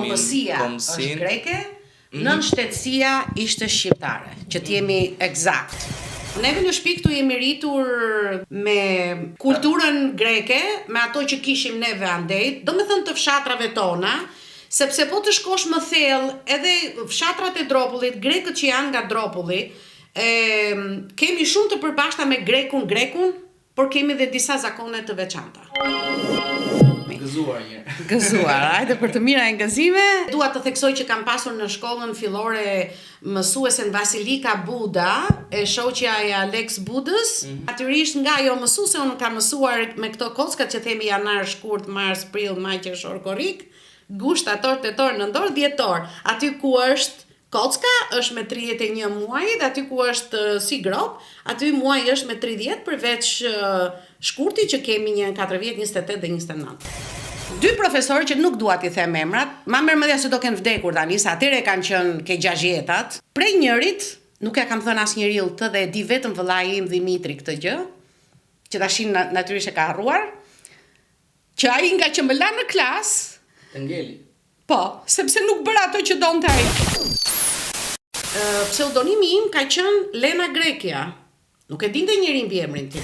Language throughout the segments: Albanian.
kombësia është greke, nënshtetësia ishte shqiptare, që t'jemi eksakt. Neve në shtëpi këtu jemi rritur me kulturën greke, me ato që kishim neve andej, do me thënë të fshatrave tona, sepse po të shkosh më thellë, edhe fshatrat e Dropullit, grekët që janë nga Dropulli, kemi shumë të përbashkëta me grekun, por kemi dhe disa zakone të veçanta. Gëzuar, hajde për të mira e ngëzime. Dua të theksoj që kam pasur në shkollën fillore mësuesen Vasilika Buda, e shoqja e Alex Budës. Natyrisht nga ajo mësuese unë kam mësuar me këto kockat që themi janar, shkurt, mars, prill, maj, qershor, korrik, gusht, shtator, tetor, nëntor, dhjetor. Aty ku është kocka është me 31 muaj dhe aty ku është si grop, aty muaj është me 30 përveç shkurti që kemi një 4 vjet, 28 dhe 29. Dy profesorë që nuk dua t'i them emrat, ma mërmëdhja se do kenë vdekur tani, sa atyre kanë qenë ke 60-tat. Prej njërit, nuk ja kam thënë as njeriu këtë dhe e di vetëm vëllai im Dimitri këtë gjë, që tashin natyrisht e ka harruar, që ai nga që më la në klas, të ngeli. Po, sepse nuk bëra ato që donte ai. Pseudonimi im ka qenë Lena Grekja. Nuk e dinte njeri mbi emrin tim.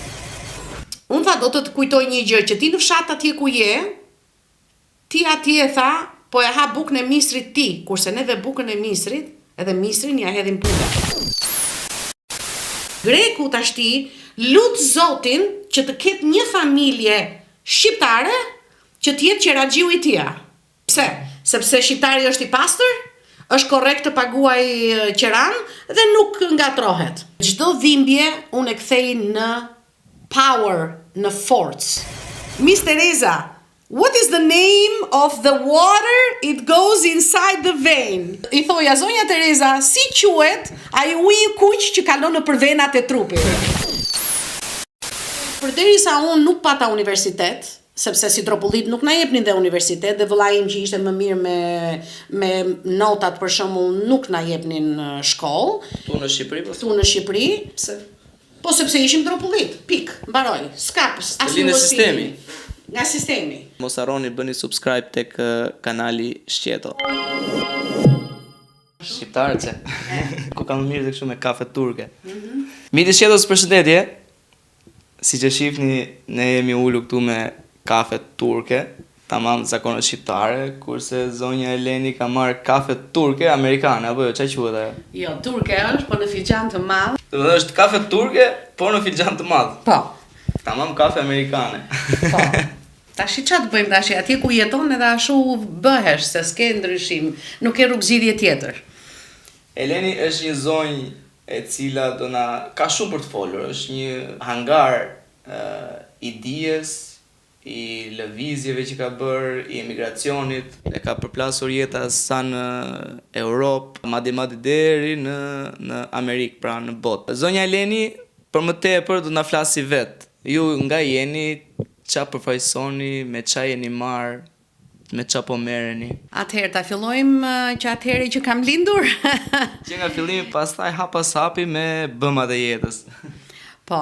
Unë tha do të kujtoj një gjë që ti në fshat atje ku je, ti atje tha, po e ha bukën e misrit ti, kurse neve bukën e misrit, edhe misrin ja hedhim pula. Greku tashti lut Zotin që të ketë një familje shqiptare që të jetë qeraxhiu i tia. Pse? Sepse shqiptari është i pastër, është korrekt të paguaj qeran dhe nuk ngatrohet. Çdo dhimbje unë e kthej në power, në forcë. Miss Teresa, what is the name of the water it goes inside the vein? I thoja zonja Teresa, si quhet ai uji i kuq që kalon nëpër venat e trupit? Përderisa unë nuk pata universitet, sepse si Dropullit nuk na jepnin dhe universitet, dhe vëllai im që ishte më mirë me notat për shembull nuk na jepnin shkollë. Tu në Shqipëri po? Tu në Shqipëri. Pse? Po sepse ishim Dropullit. Pik, mbaroj. S'ka asnjë sistemi. Nga sistemi. Mos harroni bëni subscribe tek kanali Shqeto. Shqiptarëce. Ku kam mirë dhe kështu me kafe turke. Midi Shqetos, përshëndetje. Siç e shihni, ne jemi ulur këtu me kafe turke, tamam zakonë shqiptare, kurse zonja Eleni ka marrë kafe turke amerikane, apo jo, çfarë quhet ajo? Jo, turke është, po në filxhan të madh. Do të është kafe turke, por në filxhan të madh. Po. Tamam kafe amerikane. Po. Tash çfarë të bëjmë tash? Atje ku jeton edhe ashtu bëhesh, se s'ke ndryshim, nuk ke rrugëzidhje tjetër. Eleni është një zonjë e cila ka shumë për të folur, është një hangar i dijes, i lëvizjeve që ka bërë, i emigracionit, e ka përplasur jeta sa në Europë, madje deri në Amerikë, pra në botë. Zonja Eleni, për më tepër do na flasi vetë. Ju nga jeni, çfarë përfaqësoni, me çfarë jeni marrë, me çfarë po merreni? Atëherë ta fillojmë që atëherë që kam lindur. Që nga fillimi pastaj hap pas hapi me bëmat e jetës. Po,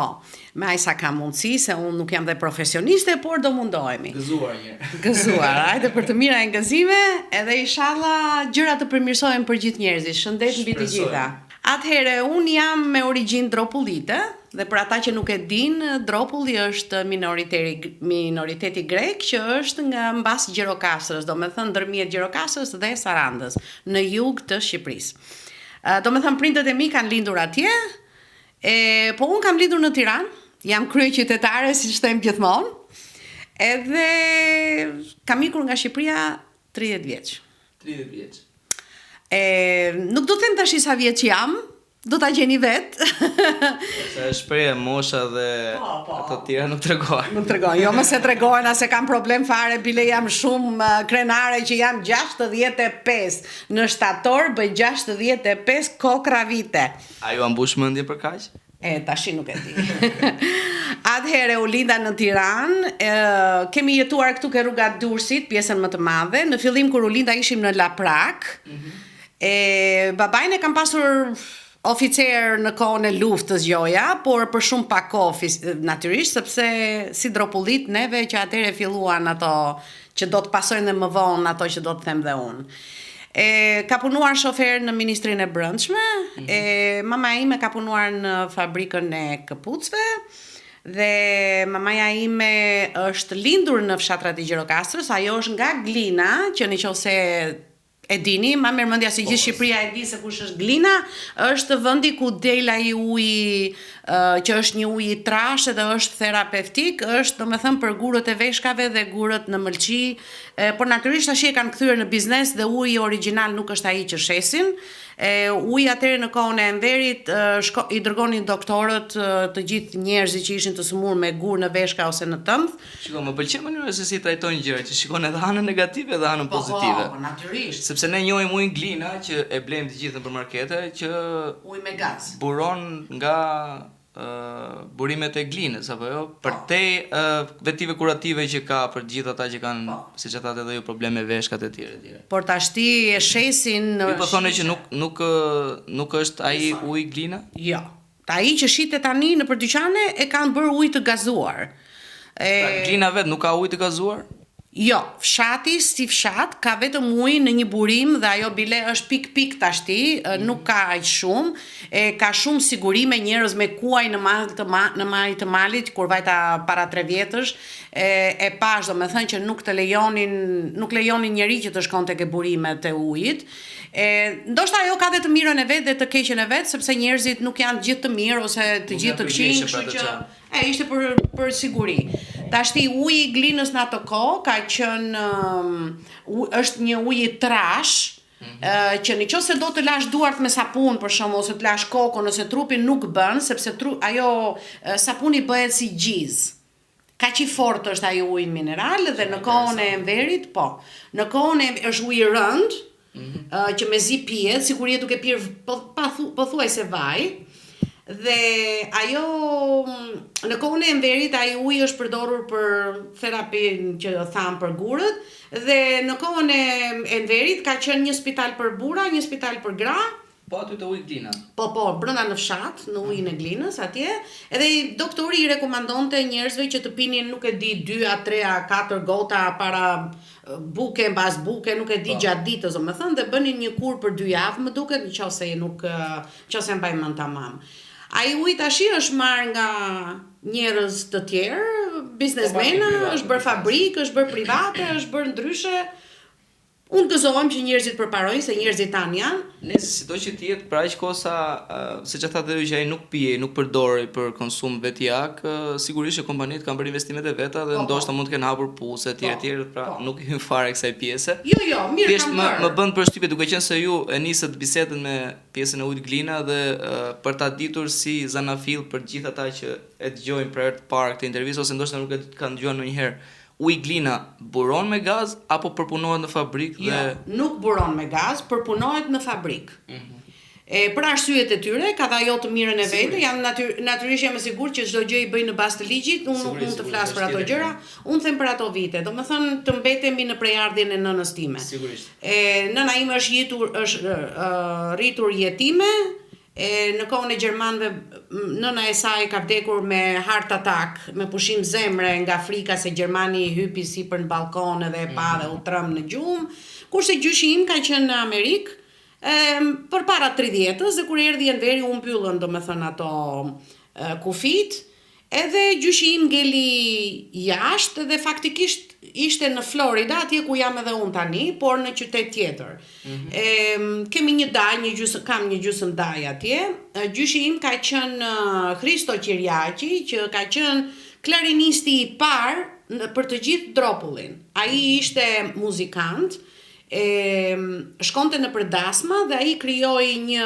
me aq sa ka mundësi, se unë nuk jam dhe profesioniste, por do mundohemi. Gëzuar, hajde për të mira e ngëzime, edhe inshallah gjërat të përmirësohen për gjithë njerëzit. Shëndet mbi të gjitha. Atëherë, unë jam me origjinë dropullite, dhe për ata që nuk e din, Dropulli është minoriteti grek që është nga mbas Gjirokastrës, do me thënë ndërmjet Gjirokastrës dhe Sarandës, në jug të Shqipërisë. Do me thënë prindët e mi kanë lindur atje, po unë kam lindur në Tiranë, jam kryeqytetare, siç them gjithmonë, edhe kam ikur nga Shqipëria 30 vjeç. 30 vjeç. Nuk do të them tash sa vjeç jam, do ta gjeni vetë. Se shprehje mosha dhe ato tjera nuk tregojnë. Nuk tregojnë, jo më se tregojnë, se kam problem fare, bile jam shumë krenare që jam 65. Në shtator bëj 65 kokra vite. A ju ambush mendje për kaq? Tashi nuk e di. Atëherë u linda në Tiranë, kemi jetuar këtu ke rruga Durrësit, pjesën më të madhe. Në fillim kur u linda ishim në Laprak. Babajn e kam pasur oficer në kohën e luftës gjoja, por për shumë pak kohë natyrisht, sepse si Dropullit neve që atëherë filluan ato që do të pasojnë dhe më vonë ato që do të them dhe unë. Ka punuar shofer në Ministrinë e Brendshme, mama ime ka punuar në fabrikën e këpucëve, dhe mamaja ime është lindur në fshatrat e Gjirokastrës, ajo është nga Glina, që nëse e dini, ma mërmendja se gjithë Shqipëria e di se kush është Glina, është vendi ku del ai uji që është një ujë i trash dhe është terapeutik, është domethënë për gurët e veshkave dhe gurët në mëlçi, por natyrisht tash e kanë kthyer në biznes dhe uji origjinal nuk është ai që shesin. Uji atëherë në kohën e Enverit i dërgonin doktorët të gjithë njerëzit që ishin të sëmurë me gur në veshka ose në tëmbë. Shiko, më pëlqen mënyra se si trajtojnë gjërat, që shikon edhe anën negative dhe anën pozitive. Po, natyrisht. Sepse ne njohim ujin Glina që e blejmë të gjithë në përmarkete, që ujë me gaz. Buron nga burimet e Glinës, apo jo? Për te vetive kurative që ka për gjithë ata që kanë, siç e thatë edhe ju, probleme veshkat e tjera etj. Por tashti e shesin në. Ju po thonë që nuk është ai uji Glina? Jo. Ai që shitet tani në për dyqane e kanë bërë ujë të gazuar. Pra Glina vet nuk ka ujë të gazuar? Jo, fshati si fshat ka vetëm ujë në një burim dhe ajo bile është pik tashti, nuk ka aq shumë, ka shumë sigurime, njerëz me kuaj në mal të malit kur vajta para 3 vjetësh, e pash domethënë që nuk lejonin njeri që të shkonte ke burimet e ujit. Ndoshta ajo ka dhe të mirën e vet dhe të keqen e vet, sepse njerëzit nuk janë gjithë të mirë ose të gjithë të këqij, kështu që ishte për siguri. Tashti uji i Glinës në ato kohë ka qenë është një ujë i trash, që nëse do të lash duart me sapun për shembull ose të lash kokën ose trupin nuk bën, sepse ajo sapuni bëhet si gjiz. Kaq i fortë është ai uji mineral dhe në kohën e Enverit, po. Në kohën e është uji i rënd, që mezi pihet, sigurisht duke pirë pothuajse vaj. Dhe ajo në kohën e Enverit ai uji është përdorur për terapinë që tham për gurët, dhe në kohën e Enverit ka qenë një spital për burra, një spital për gra. Po aty të uji Glina. Po, brenda në fshat, në ujin e Glinës atje, edhe doktori i rekomandonte njerëzve që të pinin, nuk e di, 2 a 3 a 4 gota para buke, mbas buke, nuk e di gjatë ditës, domethënë, dhe bënin një kur për 2 javë, më duket, nëse mbaj mend tamam. Ai uji tashi është marrë nga njerëz të tjerë, biznesmena, është bërë fabrikë, është bërë private, është bërë ndryshe. Unë gëzohem që njerëzit përparojnë, se njerëzit tanë janë. Nëse sido që t'jetë për aq kohë sa, siç e thatë edhe që ai nuk pije, nuk përdori për konsum vetjak, sigurisht që kompanitë kanë bërë investimet e veta dhe ndoshta mund të kenë hapur puse etj, pra nuk i hyn fare kësaj pjese. Jo, mirë kanë bërë. Më bën përshtypje duke qenë se ju e nisët bisedën me pjesën e ujit Glina dhe për ta ditur si zanafill për gjithë ata që e dëgjojnë për herë të parë këtë intervistë ose ndoshta nuk e kanë dëgjuar ndonjëherë. Uji Glina buron me gaz apo përpunohet në fabrikë dhe nuk buron me gaz, përpunohet në fabrikë. Për arsyet e tyre, ka dhe ajo të mirën e vetë, natyrisht jam e sigurt që çdo gjë i bëjnë në bazë të ligjit, unë nuk mund të flas për ato gjëra, unë them për ato vite. Domethënë të mbetemi në prejardhjen e nënës time. Sigurisht. Nëna ime është rritur jetime. Në kohën e gjermanëve, nëna e saj ka vdekur me heart attack, me pushim zemre nga frika se Gjermani i hypi sipër në balkon dhe e pa dhe u trëm në gjumë, kurse gjyshi im ka qenë në Amerikë përpara 30-s, dhe kur erdhi Enveri u mbyllën domethënë ato kufit, edhe gjyshi im ngeli jashtë dhe faktikisht ishte në Florida, atje ku jam edhe unë tani, por në qytet tjetër. Kemi një daj, kam një gjysmë daj atje. Gjyshi im ka qenë Hristo Qiriaqi, që ka qenë klarinisti i parë për të gjithë Dropullin. Ai ishte muzikant, shkonte në përdasma dhe ai krijoi një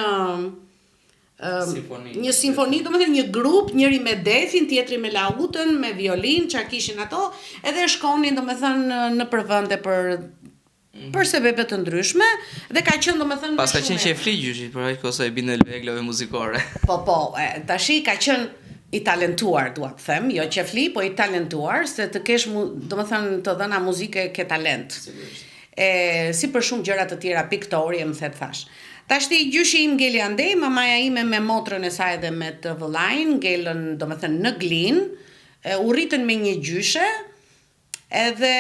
simfoni, domethënë një grup, njëri me defin, tjetri me lautën, me violin, çka kishin ato, edhe shkonin domethënë në përvende për sebebe të ndryshme dhe ka qenë domethënë pas ka qenë qefli gjyshit për aq kohë sa e binde reglave muzikore. Po, tashi ka qenë i talentuar, dua të them, jo qefli, po i talentuar, se të kesh domethënë të dhëna muzike ke talent. Si për shumë gjëra të tjera piktori, më thash. Tashti gjyshi im ngeli andej, mamaja ime me motrën e saj dhe me të vëllain, ngelën domethënë në Glinë, u rritën me një gjyshe, Edhe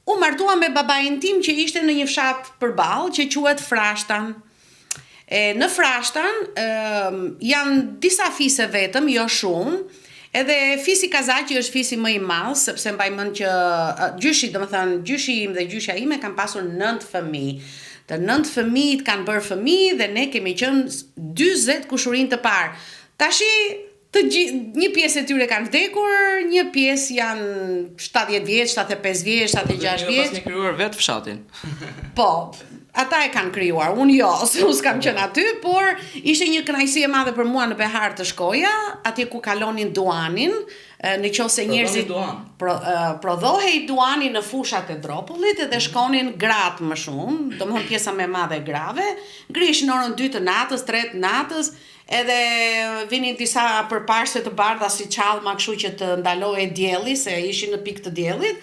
u martua me babain tim që ishte në një fshat përballë që quhet Frashtan. Në Frashtan janë disa fise vetëm, jo shumë. Edhe fisi Kazaqi është fisi më i madh, sepse mbaj mend që gjyshi, domethënë gjyshi im dhe gjyshja ime kanë pasur 9 fëmijë. Të 9 fëmijët kanë bërë fëmijë dhe ne kemi qenë 40 kushurinë të parë. Tashi një pjesë e tyre kanë vdekur, një pjesë janë 70 vjeç, 75 vjeç, 76 vjeç. Pasni krijuar vetë fshatin. Po, ata e kanë krijuar, unë jo, se unë s'kam qenë aty, por ishte një kënaqësi e madhe për mua në Behar të shkoja, atje ku kalonin duanin, në qoftë se njerëzit prodhohej duani në fushat e dropullit edhe shkonin gratë më shumë, domethënë pjesa më e madhe e grave, ngrihen orën 2 të natës, 3 të natës, edhe vinin disa përparse të bardha si çallma, kështu që të ndalohej dielli, se ishin në pikë të diellit.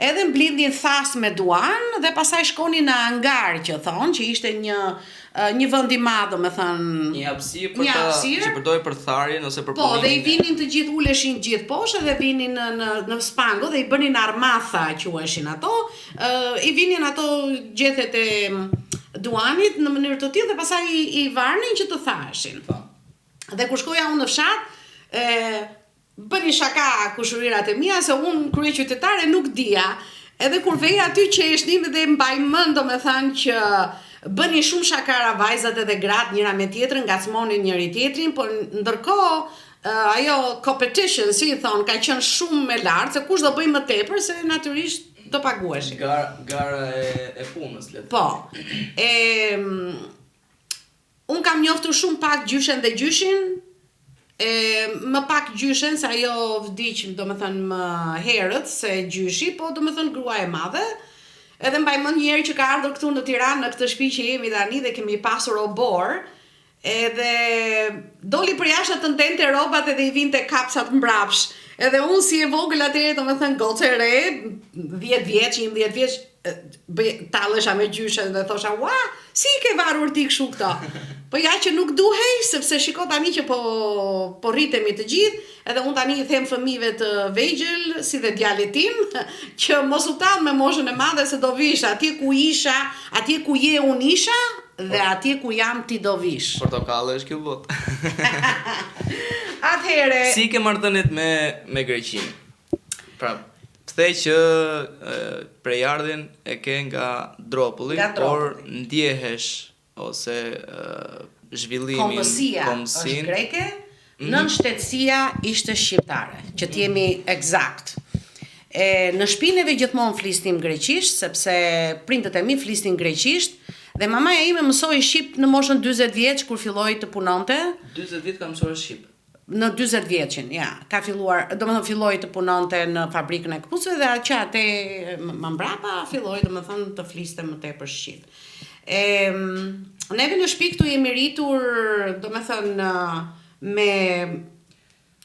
Edhe mblidhin thas me duan dhe pastaj shkonin në angar që thonë, që ishte një vend i madh, domethënë një hapësirë për që përdoi për tharjen ose për po, dhe i vinin të gjithë, uleshin gjithë poshtë dhe vinin në spango dhe i bënin armatha, quheshin ato, i vinin ato gjethet e duanit në mënyrë të tillë dhe pastaj i varnin që të thaheshin. Dhe kur shkoja unë në fshat, bëni shaka kushurirat e mia se unë kryeqytetare nuk dija. Edhe kur vej aty qeshnin dhe mbaj mend domethënë që bëni shumë shakara vajzat edhe gratë njëra me tjetrën, ngacmonin njëri tjetrin, por ndërkohë ajo competition, si i thon, ka qenë shumë me lart se kush do bëj më tepër se natyrisht do paguheshin. Gara e punës, le të po. Unë kam njoftur shumë pak gjyshen dhe gjyshin, më pak gjyshen se ajo vdiq, domethënë më herët se gjyshi, po domethënë grua e madhe. Edhe mbaj mend një herë që ka ardhur këtu në Tiranë në këtë shtëpi që jemi tani dhe kemi pasur obor, edhe doli për jashtë të ndente rrobat edhe i vinte kapsat mbrapsh. Edhe unë si e vogël atëherë, domethënë gocë e re, 10 vjeç, 11 vjeç, tallesha me gjyshen dhe thosha, "Ua, si i ke varur ti kështu këto?" Po ja që nuk duhej, sepse shiko tani që po rritemi të gjithë, edhe unë tani i them fëmijëve të vegjël, si dhe djalit tim, që mos u tall me moshën e madhe se do vish, atje ku isha, atje ku je unë isha, dhe atje ku jam ti do vish. Portokalle është kjo botë. Atëherë, si ke marrëdhëniet me Greqinë? Pra, kthej që prejardhjen e ke nga dropulli, por ndjehesh ose zhvillimin, kombësia është greke, nënshtetësia ishte shqiptare, që t'jemi eksakt. Në shpineve gjithmonë flisnim greqisht, sepse prindët e mi flisnin greqisht, dhe mamaja ime mësoi shqip në moshën 40 vjeç kur filloi të punonte. 40 vjet ka mësuar shqip. Në 40 vjeçin, ja, ka filluar, domethënë filloi të punonte në fabrikën e këpucëve dhe që atë më mbrapa filloi domethënë të fliste më tepër shqip. Neve në shtëpi këtu jemi rritur, domethënë me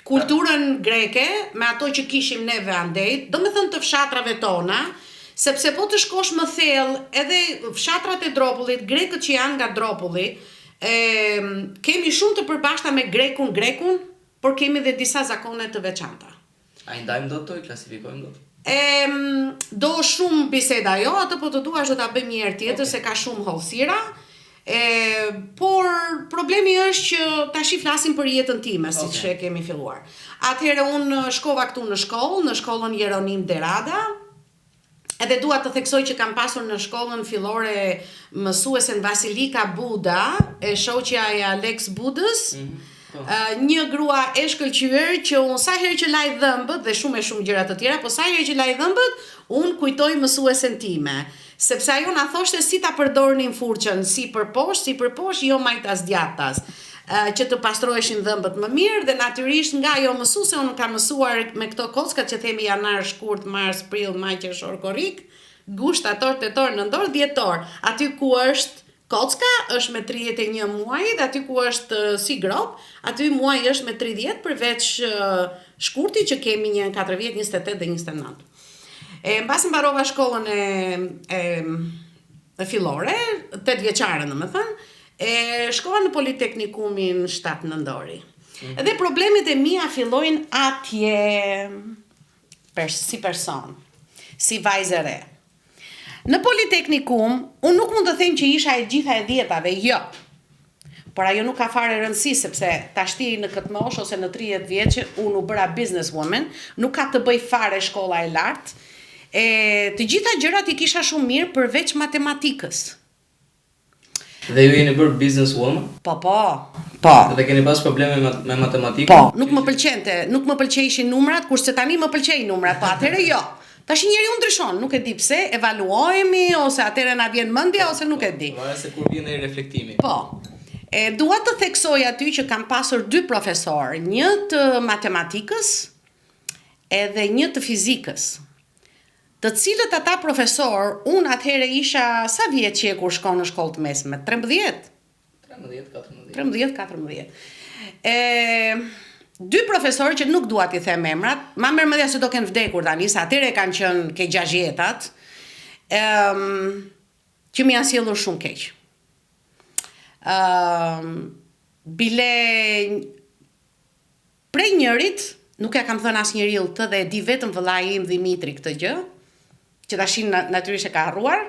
kulturën greke, me ato që kishim neve andej, domethënë të fshatrave tona, sepse po të shkosh më thellë, edhe fshatrat e dropullit, grekët që janë nga dropulli, kemi shumë të përbashkëta me grekun, por kemi dhe disa zakone të veçanta. A i ndajmë do të i klasifikojmë do të? Do shumë biseda jo, atë po të duash do ta bëjmë një herë tjetër, se ka shumë hollësira. Por problemi është që tash i flasim për jetën time, siç e kemi filluar. Atëherë unë shkova këtu në shkollën Jeronim Derada. Edhe dua të theksoj që kam pasur në shkollën fillore mësuesen Vasilika Buda, e shoqja e Alex Budës. Një grua e shkëlqyer që unë sa herë që laj dhëmbët dhe shumë gjëra të tjera, po sa herë që laj dhëmbët, unë kujtoj mësuesen time, sepse ajo na thoshte si ta përdornin furçën, si për poshtë, jo majtas djatas, që të pastroheshin dhëmbët më mirë dhe natyrisht nga ajo mësuese unë kam mësuar me këto kockat që themi janar, shkurt, mars, prill, maj, qershor, korrik, gusht, tetor, nëntor, dhjetor, aty ku është kocka është me 31 muaj, dhe aty ku është si grop, aty muaj është me 30, përveç shkurti që kemi një 4 vjet, 28 dhe 29. Mbasi mbarova shkollën e fillore, 8 vjeçare domethënë, shkova në Politeknikumin 7 Nëndori. Edhe problemet e mia fillojnë atje. si person, si vajzë e re. Në Politeknikum, unë nuk mund të them që isha e gjitha e 10-ave, jo. Por ajo nuk ka fare rëndësi, sepse tashti në këtë moshë ose në 30 vjeç unë u bëra businesswoman, nuk ka të bëj fare shkolla e lartë. Të gjitha gjërat i kisha shumë mirë përveç matematikës. Dhe ju jeni bërë businesswoman? Po. Dhe keni pas probleme me matematikën? Po, nuk më pëlqejshin numrat, kurse tani më pëlqejnë numrat, po atëherë jo. Tash njeriu ndryshon, nuk e di pse, evaluohemi ose atëherë na vjen mendja ose nuk e di. Varet se kur vjen ai reflektimi. Po. Dua të theksoj aty që kam pasur 2 profesor, një të matematikës edhe një të fizikës. Të cilët ata profesor, unë atëherë isha sa vjeç që kur shkon në shkollë të mesme? 13? 13-14. 2 profesorë që nuk dua t'i them emrat, ma mërmëdhja se do kenë vdekur tani, sa atëherë kanë qenë ke 60-tat, që mi janë sjellur shumë keq. Bile prej njërit, nuk ja kam thënë asnjëriu të dhe e di vetëm vëllai im Dimitri këtë gjë, që tashin natyrisht e ka harruar,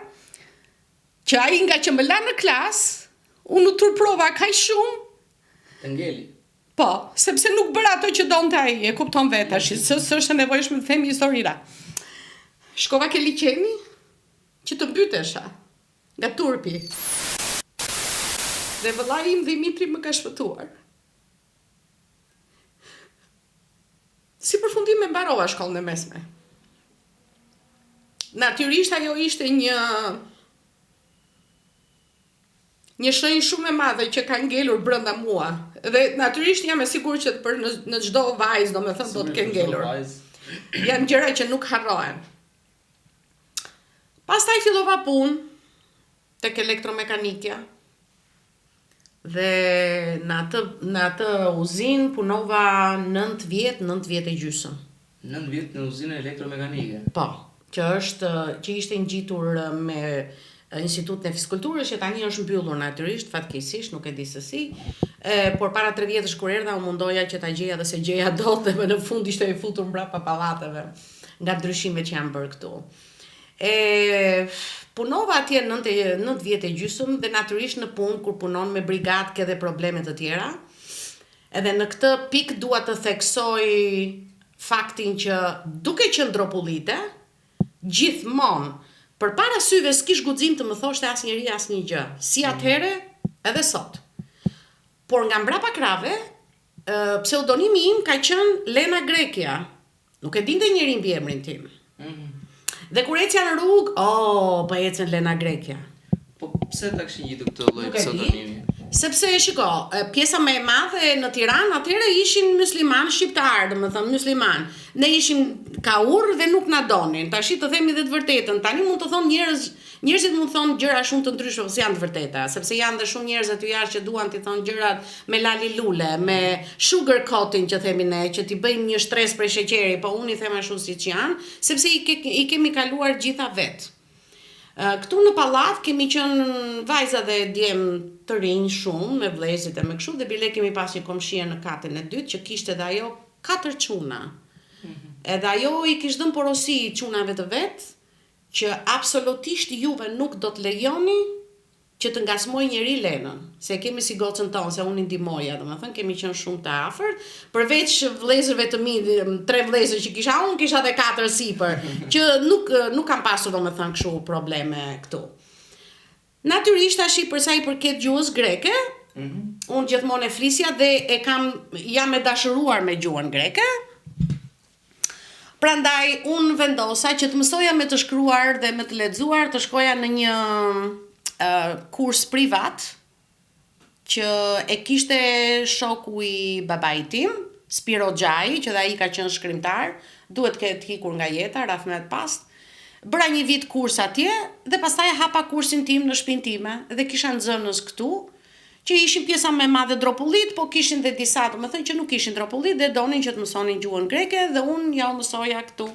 që ai nga që më la në klas, unë u turprova kaq shumë. Të ngeli. Po, sepse nuk bëra ato që donte ai, e kupton vetë tash, s'është e nevojshme të themi historira. Shkova ke liçeni që të mbytesha nga turpi. Dhe vëllai im Dimitri më ka shpëtuar. Si përfundim e mbarova shkollën e mesme. Natyrisht ajo ishte një shenjë shumë e madhe që ka ngelur brenda mua. Dhe natyrisht jam e sigurt që për në çdo vajzë, domethënë do të kenë ngelur. Janë gjëra që nuk harrohen. Pastaj fillova punë tek elektromekanike. Dhe në atë uzinë punova 9 vjet e gjysmë. 9 vjet në uzinë elektromekanike? Po, që ishte ngjitur me Institutin e Fizikulturës, që tani është mbyllur natyrisht, fatkeqësisht, nuk e di se si. Por para 3 vjetësh kur erdha, u mundoja që ta gjeja dhe se gjeja dot, dhe në fund ishte e futur mbrapa pallateve nga ndryshimet që janë bërë këtu. Punova atje 9 vjet e gjysmë dhe natyrisht në punë kur punon me brigadë ke dhe probleme të tjera. Edhe në këtë pikë dua të theksoj faktin që duke qenë dropullite, gjithmonë përpara syve s'kish guxim të më thoshte asnjëri asnjë gjë, si atëherë edhe sot. Por nga mbrapa krave, pseudonimi im ka qenë Lena Grekja. Nuk e dinte njeri mbi emrin tim. Dhe kur ecja në rrugë, po ecën Lena Grekja. Po pse ta kishin gjetur këtë lloj pseudonimi? Sepse shiko, pjesa më e madhe në Tiranë atëherë ishin musliman shqiptar, domethënë musliman. Ne ishim kaurr dhe nuk na donin. Tash të themi dhe të vërtetën. Tani mund të thonë njerëzit mund të thonë gjëra shumë të ndryshme, se janë të vërteta, sepse janë dhe shumë njerëz aty jashtë që duan të thonë gjërat me lali lule, me sugar coating që themi ne, që t'i bëjmë një stres për sheqeri, po unë i them ashtu siç janë, sepse i kemi kaluar gjitha vet. Këtu në pallat kemi qenë vajza dhe djem të rinj shumë, me vëllezrit e me kështu, dhe bile kemi pas një komshie në katën e dytë që kishte dhe ajo 4 çuna. Edhe ajo i kishte dhënë porosi çunave të vet që absolutisht juve nuk do të lejoni që të ngasmoj njeri Lenën, se kemi si gocën tonë, se unë i ndihmoja, domethënë kemi qenë shumë të afërt, përveç vëllezërve të mi, 3 vëllezër që kisha, unë kisha edhe 4 sipër, që nuk kam pasur domethënë kështu probleme këtu. Natyrisht tash për sa i përket gjuhës greke, unë gjithmonë e flisja dhe jam e dashuruar me gjuhën greke. Prandaj unë vendosa që të mësoja me të shkruar dhe me të lexuar, të shkoja në një kurs privat që e kishte shoku i babait tim, Spiro Gjai, që dhe ai ka qenë shkrimtar, duhet ketë hikur nga jeta, rreth më pas. Bëra një vit kurs atje dhe pastaj hapa kursin tim në shtëpinë time dhe kisha nxënës këtu, që ishin pjesa më e madhe dropullit, po kishin dhe disa, domethënë që nuk ishin dropullit dhe donin që të mësonin gjuhën greke dhe unë ja u mësoja këtu.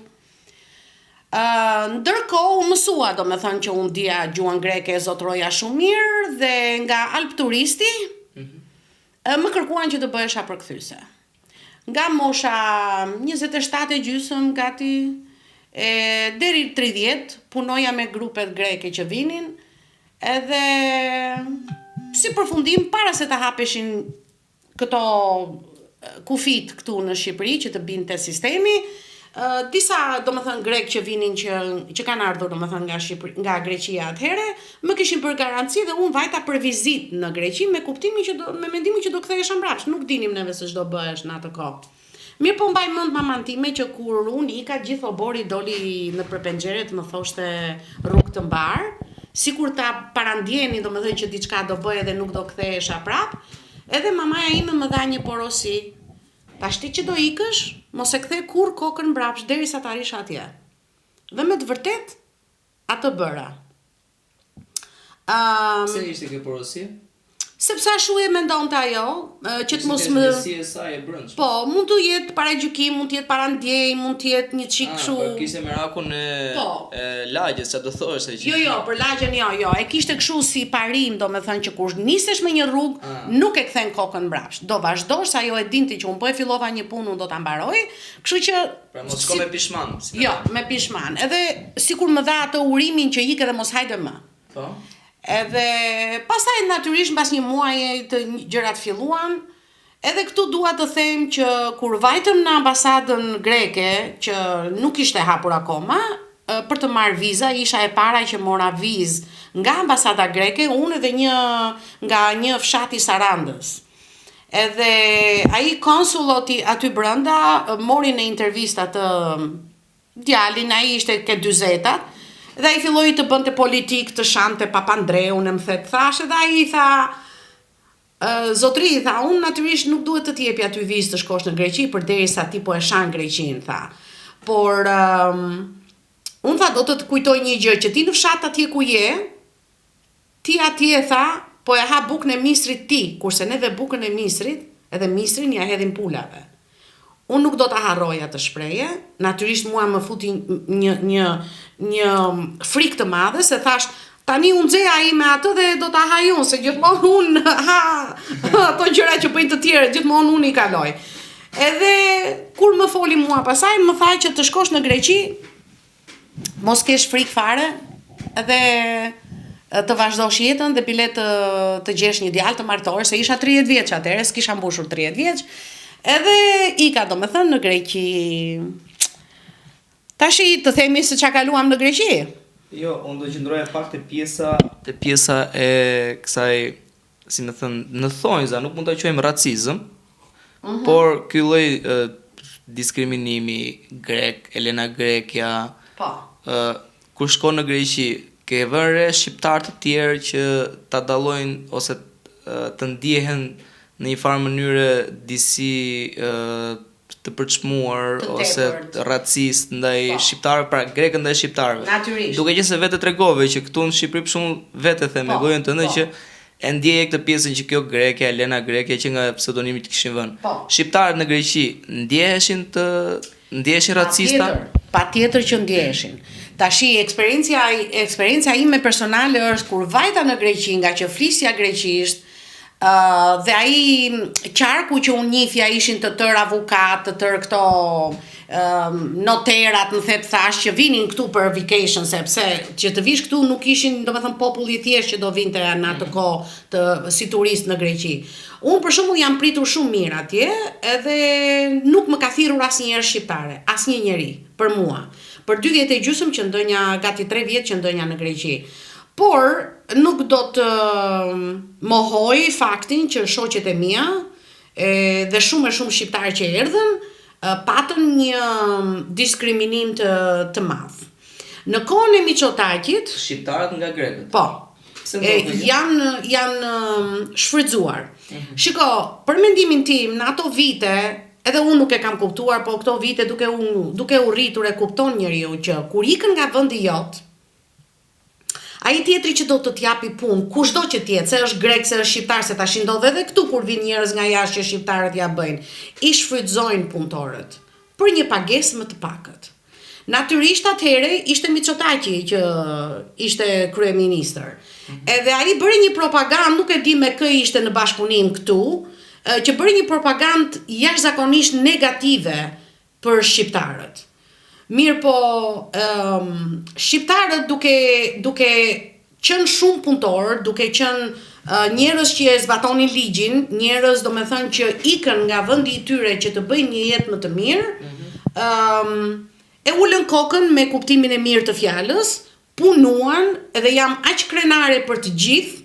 Ndërkohë u mësua, domethënë që unë dija gjuhën greke, zotroja shumë mirë dhe nga Alp Turisti më kërkuan që të bëhesha përkthyese. Nga mosha 27 e gjysmë gati Deri 30 punoja me grupet greke që vinin, edhe si përfundim para se të hapeshin këto kufit këtu në Shqipëri që të binte sistemi, disa domethënë grek që vinin që kanë ardhur domethënë nga Greqia atëherë, më kishin për garanci dhe unë vajta për vizitë në Greqi me kuptimin që me mendimin që do kthehesha mbrapsht, nuk dinim neve se ç'do bëhesh në atë kohë. Mirë po mbaj mend maman time që kur unë ika gjithë obori doli në përpengjeret më thoshte rrugë të mbar, sikur ta parandjeni domethënë që diçka do bëj dhe nuk do kthehesha prap, edhe mamaja ime më dha një porosi. Tashti që do ikësh, mos e kthe kur kokën mbrapsht derisa të arish atje. Dhe me të vërtet atë bëra. Pse ishte kjo porosi? Sepse ashtu e mendonte ajo, që të mos më Si e saj e brëndshme. Po, mund të jetë paragjykim, mund të jetë parandjej, mund të jetë një çik kështu. Po kishte merakun e lagjes, çfarë do thosh se që. Jo, për lagjen jo. E kishte kështu si parim, domethënë që kur nisesh me një rrugë, nuk e kthen kokën mbrapsht. Do vazhdosh, sa ajo e dinte që unë po e fillova një punë, unë do ta mbaroj. Kështu që pra mos shko me pishman. Jo, me pishman. Edhe sikur më dha atë urimin që ikë dhe mos hajde më. Po. Edhe pastaj natyrisht mbas një muaji të gjërat filluan. Edhe këtu dua të them që kur vajtëm në ambasadën greke, që nuk ishte hapur akoma, për të marrë viza, isha e para që mora vizë nga ambasada greke, unë edhe nga një fshat i Sarandës. Edhe ai konsuloti aty brenda mori në intervistë atë djalin, ai ishte ke 40-at. Dhe ai filloi të bënte politik, të shante Papandreun, më thashë, dhe ai i tha, zotri, tha, unë natyrisht nuk duhet të t'jepi aty vizë të shkosh në Greqi, përderisa ti po e shan Greqinë, tha. Por, unë tha, do të të kujtoj një gjë, që ti në fshat atje ku je, ti atje, tha, po e ha bukën e misrit ti, kurse neve bukën e misrit, edhe misrin ja hedhin pulave. Unë nuk do ta harroj atë shprehje, natyrisht mua më futi një frikë të madhe, se thash, tani unë xheja ime atë dhe do ta haj unë, se gjithmonë unë ato gjëra që bëjnë të tjerë, gjithmonë unë i kaloj. Edhe kur më foli mua pasaj, më tha që të shkosh në Greqi, mos kesh frikë fare, edhe të vazhdosh jetën dhe bile të gjesh një djalë të martohesh, se isha 30 vjeç atëherë, s'kisha mbushur 30 vjeç. Edhe ika domethënë në Greqi. Tashi të themi se çka kaluam në Greqi. Jo, unë do qëndroja pak te pjesa e kësaj, si më thënë, në thonjza, nuk mund ta quajmë racizëm, por ky lloj diskriminimi grek, Elena Grekja. Po. Kur shkon në Greqi, ke vënë re shqiptar të tjerë që ta dallojnë ose të ndjehen në një farë mënyre disi të përçmuar ose racist ndaj shqiptarëve, pra grekë ndaj shqiptarëve. Natyrisht. Duke qenë se vetë tregove që këtu në Shqipëri për shembull vetë them me gojën tënde që e ndjeje këtë pjesën që kjo Grekja, Elena Grekja që nga pseudonimi që kishin vënë. Shqiptarët në Greqi ndjeheshin racista? Patjetër që ndjeheshin. Tashi eksperjenca ime personale është kur vajta në Greqi, nga që flisja greqisht, dhe ai qarku që unë njifja ishin të tërë avokat, të tërë këto noterat, në thep thash, që vinin këtu për vacation, sepse që të vish këtu nuk ishin, domethënë, populli i thjeshtë që do vinte në atë kohë si turist në Greqi. Unë për shembull jam pritur shumë mirë atje, edhe nuk më ka thirrur asnjëherë shqiptare, asnjë njeri për mua. Për 2 vjet e gjysmë që ndonja gati 3 vjet që ndonja në Greqi. Por nuk do të mohoj faktin që shoqet e mia dhe shumë shqiptarë që erdhën patën një diskriminim të madh. Në kohën e Miçotakit, shqiptarët nga grekët. Po. Janë shfrytzuar. Shiko, për mendimin tim, në ato vite, edhe unë nuk e kam kuptuar, po këto vite duke u rritur e kupton njeriu që kur ikën nga vendi jot, ai tjetri që do të t'japi punë, kushdo që tjetë, se është grek, se është shqiptar, se tash ndodh edhe këtu kur vin njerëz nga jashtë që shqiptarët ja bëjnë, i shfrytëzojnë punëtorët për një pagesë më të pakët. Natyrisht atëherë ishte Miçotaki që ishte kryeministër. Edhe ai bëri një propagandë, nuk e di me kë ishte në bashkëpunim këtu, që bëri një propagandë jashtëzakonisht negative për shqiptarët. Mirë po, shqiptarët duke qenë shumë punëtor, duke qenë njerëz që e zbatonin ligjin, njerëz domethënë që ikën nga vendi i tyre që të bëjnë një jetë më të mirë, e ulën kokën me kuptimin e mirë të fjalës, punuan dhe jam aq krenare për të gjithë,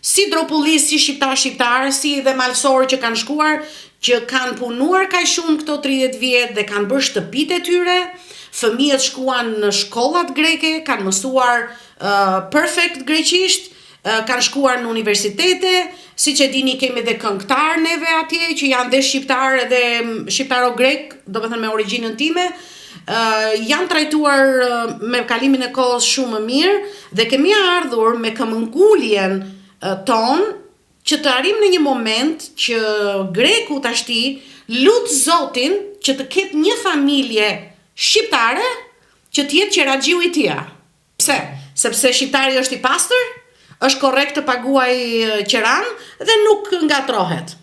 si dropullis, si shqiptar, si dhe malsorë që kanë shkuar, që kanë punuar kaq shumë këto 30 vjet dhe kanë bërë shtëpitë e tyre, fëmijët shkuan në shkollat greke, kanë mësuar perfect greqisht, kanë shkuar në universitete, siç e dini kemi dhe këngëtar neve atje që janë dhe shqiptar dhe shqiptaro-grek, domethënë me origjinën time, janë trajtuar me kalimin e kohës shumë më mirë dhe kemi ardhur me këmbënguljen ton që të arrim në një moment që greku tashti lut Zotin që të ketë një familje shqiptare që të jetë qeraxhiu i tij. Pse? Sepse shqiptari është i pastër, është korrekt të paguaj qeran dhe nuk ngatrohet.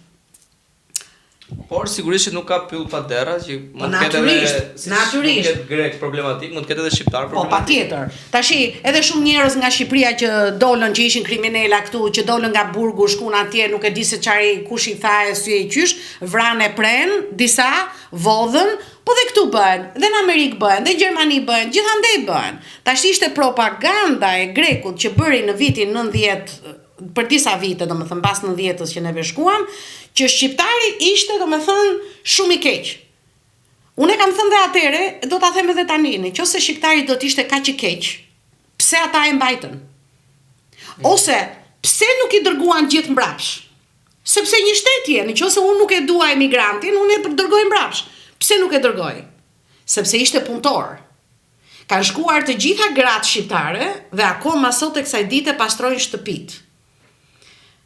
Por sigurisht që nuk ka pyll pa dera, që mund të ketë edhe natyrisht grek problematik, mund të ketë edhe shqiptar problematik. Po patjetër. Tashi edhe shumë njerëz nga Shqipëria që dolën, që ishin kriminela këtu, që dolën nga burgu, shkuan atje, nuk e di se çfarë kush i tha e sy e qysh, vranë pren, disa vodhën, po dhe këtu bëhen, dhe në Amerikë bëhen, dhe në Gjermani bëhen, gjithandej bëhen. Tashi ishte propaganda e grekut që bëri në vitin 90, për disa vite, domethënë pas 90-s që neve shkuam, që shqiptari ishte domethënë shumë i keq. Unë e kam thënë dhe atëre, do ta them edhe tani, nëse shqiptari do të ishte kaq i keq, pse ata e mbajtën? Ose pse nuk i dërguan gjithë mbrapsh? Sepse një shtet je, nëse unë nuk e dua emigrantin, unë e dërgoj mbrapsh. Pse nuk e dërgoj? Sepse ishte punëtor. Kanë shkuar të gjitha gratë shqiptare dhe akoma sot e kësaj dite pastrojnë shtëpitë.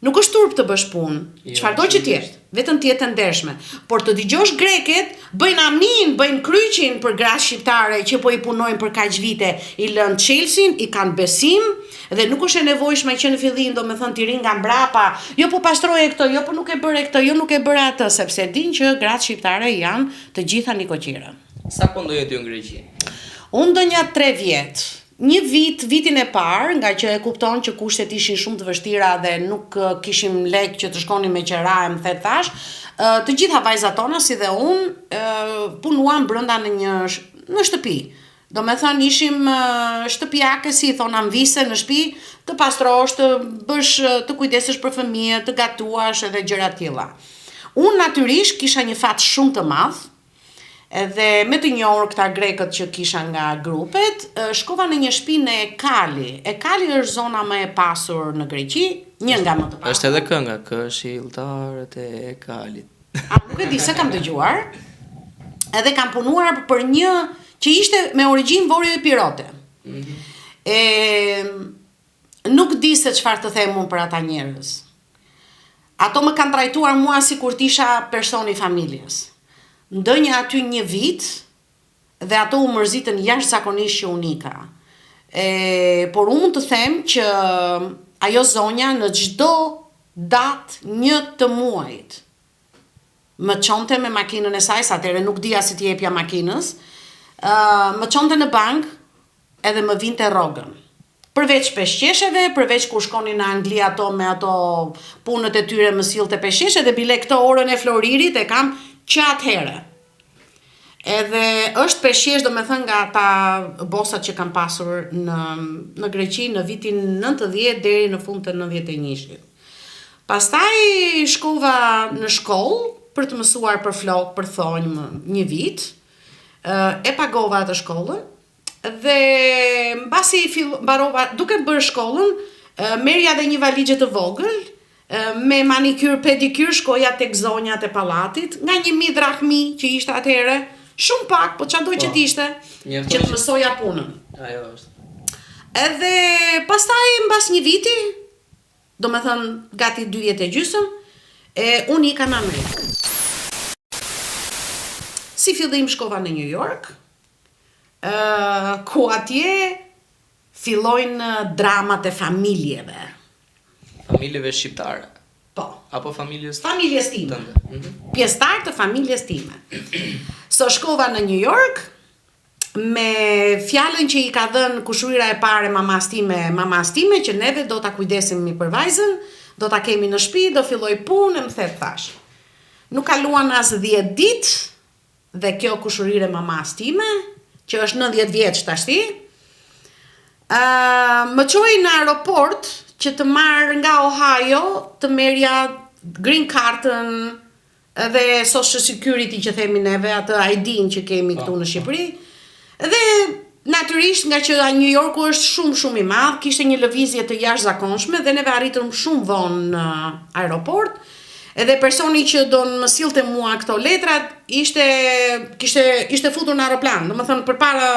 Nuk është turp të bësh punë, çfarëdo që tjetë, vetëm të jetë ndershme. Por të dëgjosh greket, bëjnë amin, bëjnë kryqin për gratë shqiptare që po i punojnë për kaq vite, i lënë Chelsea, i kanë besim, dhe nuk është e nevojshme që në fillim domethënë t'i rinë nga mbrapa, jo po pastroje këto, jo po nuk e bëre këtë, jo nuk e bëre atë, sepse din që gratë shqiptare janë të gjitha nikoqira. Sa po ndoje ti në Greqi? Unë ndonja 3 vjet. Një vitin e parë, nga që e kupton që kushtet ishin shumë të vështira dhe nuk kishim lek që të shkonim me qera, e më the thash, të gjitha vajzat tona, si dhe unë, punuam brenda në shtëpi. Do me thënë ishim shtëpiake, si thona mvise në shtëpi, të pastrosh, të kujdesesh për fëmijë, të gatuash edhe gjëra tilla. Unë natyrisht kisha një fat shumë të madh, edhe me të njohur këta grekët që kisha nga grupet, shkova në një shtëpi në Ekali. Ekali është zona më e pasur në Greqi, një nga më të pasur. Është edhe kënga, këshilltarët e Ekalit. Nuk e di se kam dëgjuar. Edhe kam punuar për një që ishte me origjinë Vorjo-Epirote. Nuk di se çfarë të them unë për ata njerëz. Ato më kanë trajtuar mua sikur t'isha person i familjes. Ndonjë aty një vit dhe ato u mërzitën jashtëzakonisht që unika. Por unë të them që ajo zonja në çdo datë 1 të muajit më çonte me makinën e saj, sa atëherë nuk dija si t'i jepja makinës, më çonte në bank edhe më vinte rrogën. Përveç peshqesheve, përveç kur shkonin në Angli ato me ato punët e tyre më sillte peshqeshe dhe bile këto orën e Floririt e kam që atëherë. Edhe është peshqesh, do me thënë, nga ata bosat që kam pasur në Greqi në vitin 90 deri në fund të 91. Pastaj shkova në shkollë për të mësuar për flok, për thonjë një vit, e pagova atë shkollën, dhe mbasi mbarova, duke bërë shkollën, merja dhe një valigje të vogël, me manikyr, pedikyr, shkoja tek zonjat e pallatit, nga 1000 drachmi që ishte atëherë, shumë pak, po çdo që t'ishte, që të mësoja punën. Ajo është. Edhe pastaj mbas një viti, do me thënë gati 2 vjet e gjysmë, unë ika në Amerikë. Si fillim shkova në New York, ku atje fillojnë dramat e familjeve. Familjeve shqiptare? Po. Apo familjes time. Pjesëtar të familjes time. So shkova në New York, me fjalën që i ka dhënë kushërira e parë mamas time, që neve do ta kujdesemi për vajzën, do ta kemi në shtëpi, do filloj punë, më thash. Nuk kaluan as 10 ditë dhe kjo kushërire mamas time, që është 90 vjeç tashti, më çoi në aeroport që të marr nga Ohio, të merja green cardën dhe social security që themi neve, atë ID-n që kemi këtu në Shqipëri. Dhe natyrisht nga që New Yorku është shumë i madh, kishte një lëvizje të jashtëzakonshme dhe neve arritëm shumë vonë në aeroport. Edhe personi që do më sillte mua këto letrat ishte futur në aeroplan. Domethënë përpara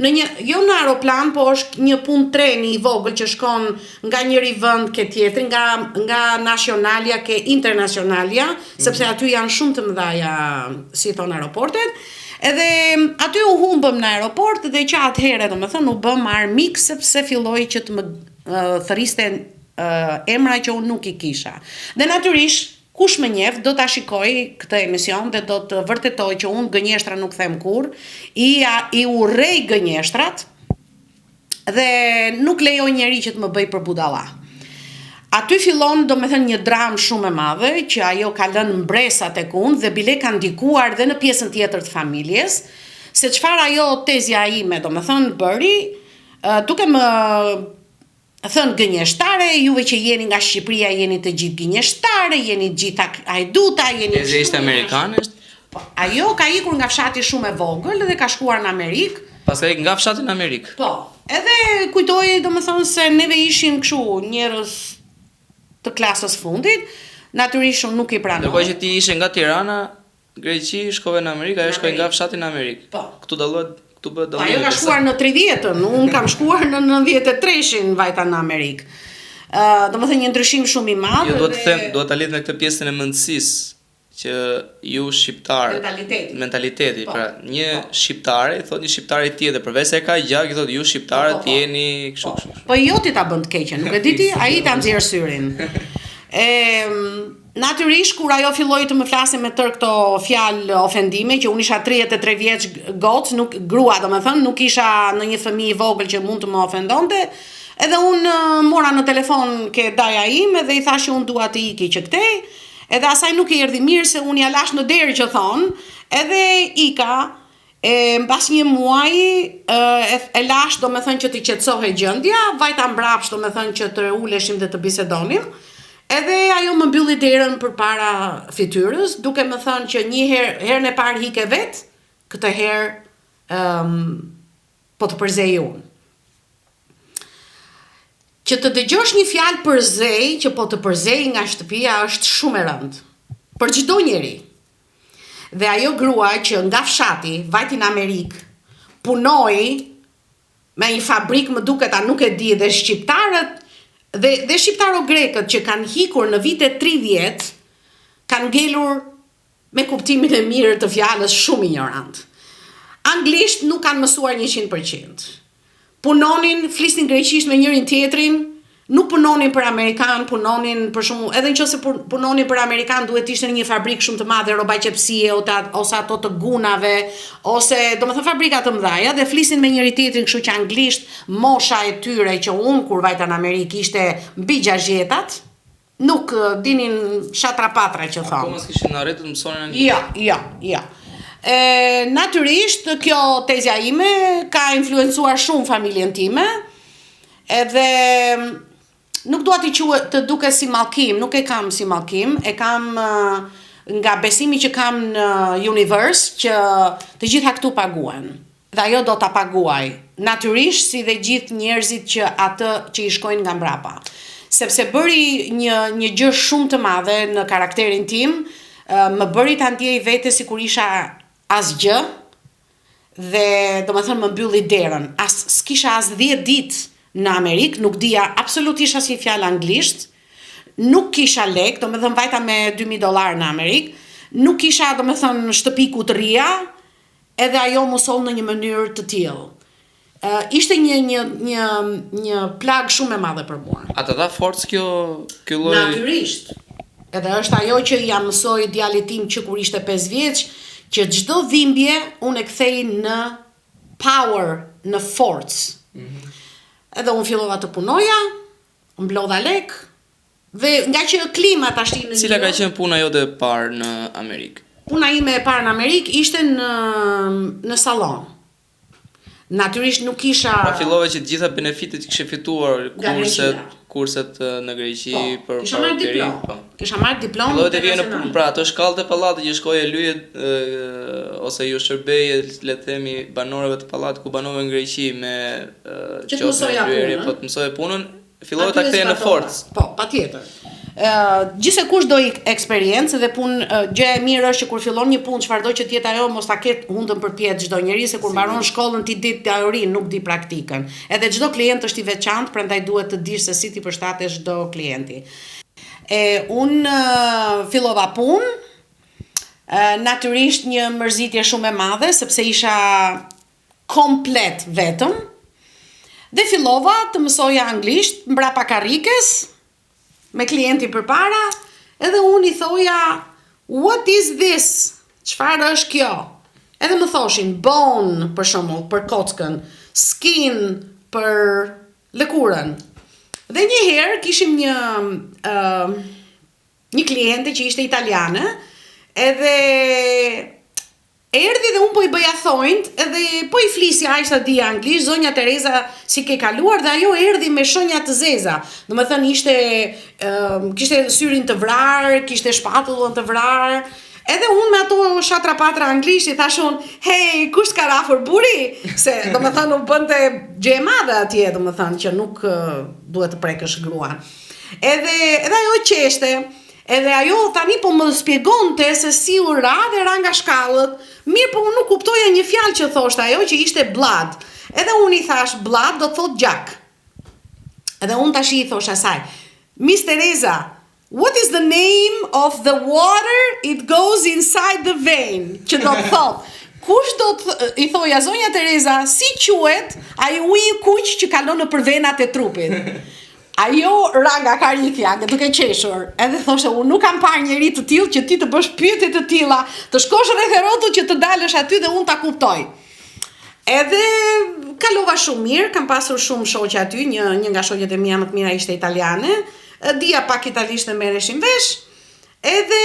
jo në aeroplan, po është një punë treni i vogël që shkon nga njëri vend ke tjetri, nga nacionalja ke internacionalja, sepse aty janë shumë të mëdha si thon aeroportet. Edhe aty u humbëm në aeroport dhe që atëherë domethënë u bëm armik sepse filloi që të më thërriste emra që unë nuk i kisha. Dhe natyrisht kush më njeh do ta shikoj këtë emision dhe do të vërtetoj që unë gënjeshtra nuk them kurrë, i urrej gënjeshtrat dhe nuk lejoj njeri që të më bëj për budalla. Aty fillon domethënë një dramë shumë e madhe që ajo ka lënë mbresa tek unë dhe bile ka ndikuar dhe në pjesën tjetër të familjes, se çfarë ajo tezja ime domethënë bëri, duke më thënë gënjeshtare, juve që jeni nga Shqipëria jeni të gjithë gënjeshtare, jeni gjitha hajduta, jeni. Tezja ishte amerikane? Ajo ka ikur nga fshati shumë e vogël dhe ka shkuar në Amerikë. Pastaj nga fshati në Amerikë. Po, edhe kujtoi domethënë se neve ishim kështu njerëz të klasës fundit, natyrisht unë nuk i pranoj. Ndërkohë që ti ishe nga Tirana, Greqi, shkove në Amerikë, ajo shkoi nga fshati në Amerikë. Po. Këtu bëhet dallim. Ajo ka shkuar në 30-ën, unë kam shkuar në 93-shin vajta në Amerikë. Domethënë një ndryshim shumë i madh. Jo, duhet ta lidh me këtë pjesën e mendësisë që ju shqiptar mentaliteti, pra një shqiptare i thot një shqiptare tjetër, përveç se ka gjak i thot ju shqiptarët jeni kështu. Po jo ti ta bën të keqen, nuk e di ti, ai ta nxjerr syrin. Natyrisht kur ajo filloi të më flasë me tër këto fjalë ofendime, që unë isha 33 vjeç gocë, nuk grua domethënë, nuk isha në një fëmijë i vogël që mund të më ofendonte, edhe unë mora në telefon ke daja ime dhe i thash që unë dua të iki që këtej. Edhe asaj nuk i erdhi mirë se unë ja lash në derë që thonë, edhe ika, mbas një muaji e lash do me thënë që të qetësohej gjendja, vajta mbrapsht do me thënë që të uleshim dhe të bisedonim, edhe ajo më mbylli derën përpara fytyrës, duke më thënë që herën e parë hike vetë, këtë herë po të përzej unë. Që të dëgjosh një fjalë përzej, që po të përzej nga shtëpia është shumë e rëndë. Për çdo njeri. Dhe ajo grua që nga fshati, vajti në Amerikë, punoi me një fabrikë më duket a nuk e di, dhe shqiptarët dhe shqiptaro-grekët që kanë hikur në vite 30, kanë ngelur me kuptimin e mirë të fjalës shumë ignorant. Anglisht nuk kanë mësuar 100%. Punonin, flisnin greqisht me njërin tjetrin, nuk punonin për Amerikan, punonin për shumë, edhe nëse punonin për Amerikan duhet ishte në një fabrikë shumë të madhe, roba qepësie ose ato të gunave, ose domethënë fabrika të mëdha, dhe flisin me njëri tjetrin, kështu që anglisht mosha e tyre që unë kur vajta në Amerikë ishte mbi 60-tat, nuk dinin shatrapatra që thonë. Akoma s'kishin arritur të mësonin anglisht. Ja. Natyrisht kjo tezja ime ka influencuar shumë familjen time, edhe nuk dua të duke si mallkim, nuk e kam si mallkim, e kam nga besimi që kam në univers që të gjitha këtu paguhen. Dhe ajo do ta paguaj, natyrisht si dhe gjithë njerëzit që atë që i shkojnë nga mbrapa. Sepse bëri një gjë shumë të madhe në karakterin tim, më bëri ta ndjej vete sikur isha asgjë, dhe domethënë më mbylli derën. S'kisha as 10 ditë në Amerikë, nuk dija absolutisht asnjë fjalë anglisht, nuk kisha lek, domethënë vajta me $2,000 në Amerikë, nuk kisha domethënë shtëpi ku të rria, edhe ajo më soll në një mënyrë të tillë. Ishte një plag shumë e madhe për mua. A të dha forcë kjo lloj? Natyrisht. Edhe është ajo që ja mësoi djalit tim që kur ishte 5 vjeç, që çdo dhimbje unë e kthej në power në forcë. Edhe unë fillova të punoja, mblodha lek, dhe nga që klima tash në Cila ka qenë puna jote e parë në Amerikë? Puna ime e parë në Amerikë ishte në sallon. Natyrisht nuk kisha... Pra fillove që të gjitha benefitet kishe fituar, kurset në Greqi për paratëri. Kisha marrë diplomë. Fillove të vije në punë, pra ato shkallët e pallatit që shkoje lyje ose ju shërbeje, le të themi, banorëve të pallatit ku banove në Greqi me qoftë në po të mësoje punën, fillove ta ktheje në forcë. Po, patjetër. Gjithsekush do eksperiencë dhe punë, gjë e mirë është që kur fillon një punë, çfarëdo që të jetë ajo, mos ta ketë hundën përpjet çdo njeri, se kur mbaron shkollën ti di teorinë, nuk di praktikën. Edhe çdo klient është i veçantë, prandaj duhet të dish se si ti përshtatesh çdo klienti. Unë fillova punë, natyrisht një mërzitje shumë e madhe, sepse isha komplet vetëm, dhe fillova të mësoja anglisht mbrapa karrikes, me klienti përpara, edhe unë i thoja, what is this? Çfarë është kjo? Edhe më thoshin, bone për shembull, për kockën, skin për lëkurën. Dhe një herë kishim një kliente që ishte italiane, edhe erdhi dhe unë po i bëja thonjt, edhe po i flisja aq sa di anglisht, zonja Tereza si ke kaluar, dhe ajo erdhi me shënja të zeza. Domethënë kishte syrin të vrarë, kishte shpatullën të vrarë. Edhe unë me ato shatrapatra anglisht i thashun, hey, kush ka rafur buri? Se domethënë u bënte gjë e madhe atje, domethënë që nuk duhet të prekësh gruan. Edhe ajo qeshte. Edhe ajo tani po më shpjegonte se si u ra dhe ra nga shkallët. Mirë, po unë nuk kuptoja një fjalë që thoshte ajo, që ishte blood. Edhe unë i thash blood do të thot gjak. Edhe unë tash i thosh asaj, Miss Teresa, what is the name of the water it goes inside the vein? Që do të thot, kush do të i thoja zonja Teresa, si quhet ai uji kuq që kalon nëpër venat e trupit? Ajo ra nga karikja, duke qeshur, edhe thoshte, unë nuk kam parë njeri të tillë që ti të bësh pyetje të tilla, të shkosh rreth rrotut që të dalësh aty dhe unë ta kuptoj. Edhe kalova shumë mirë, kam pasur shumë shoqe aty, një nga shoqet e mia më të mira ishte italiane, dija pak italisht dhe merreshin vesh, edhe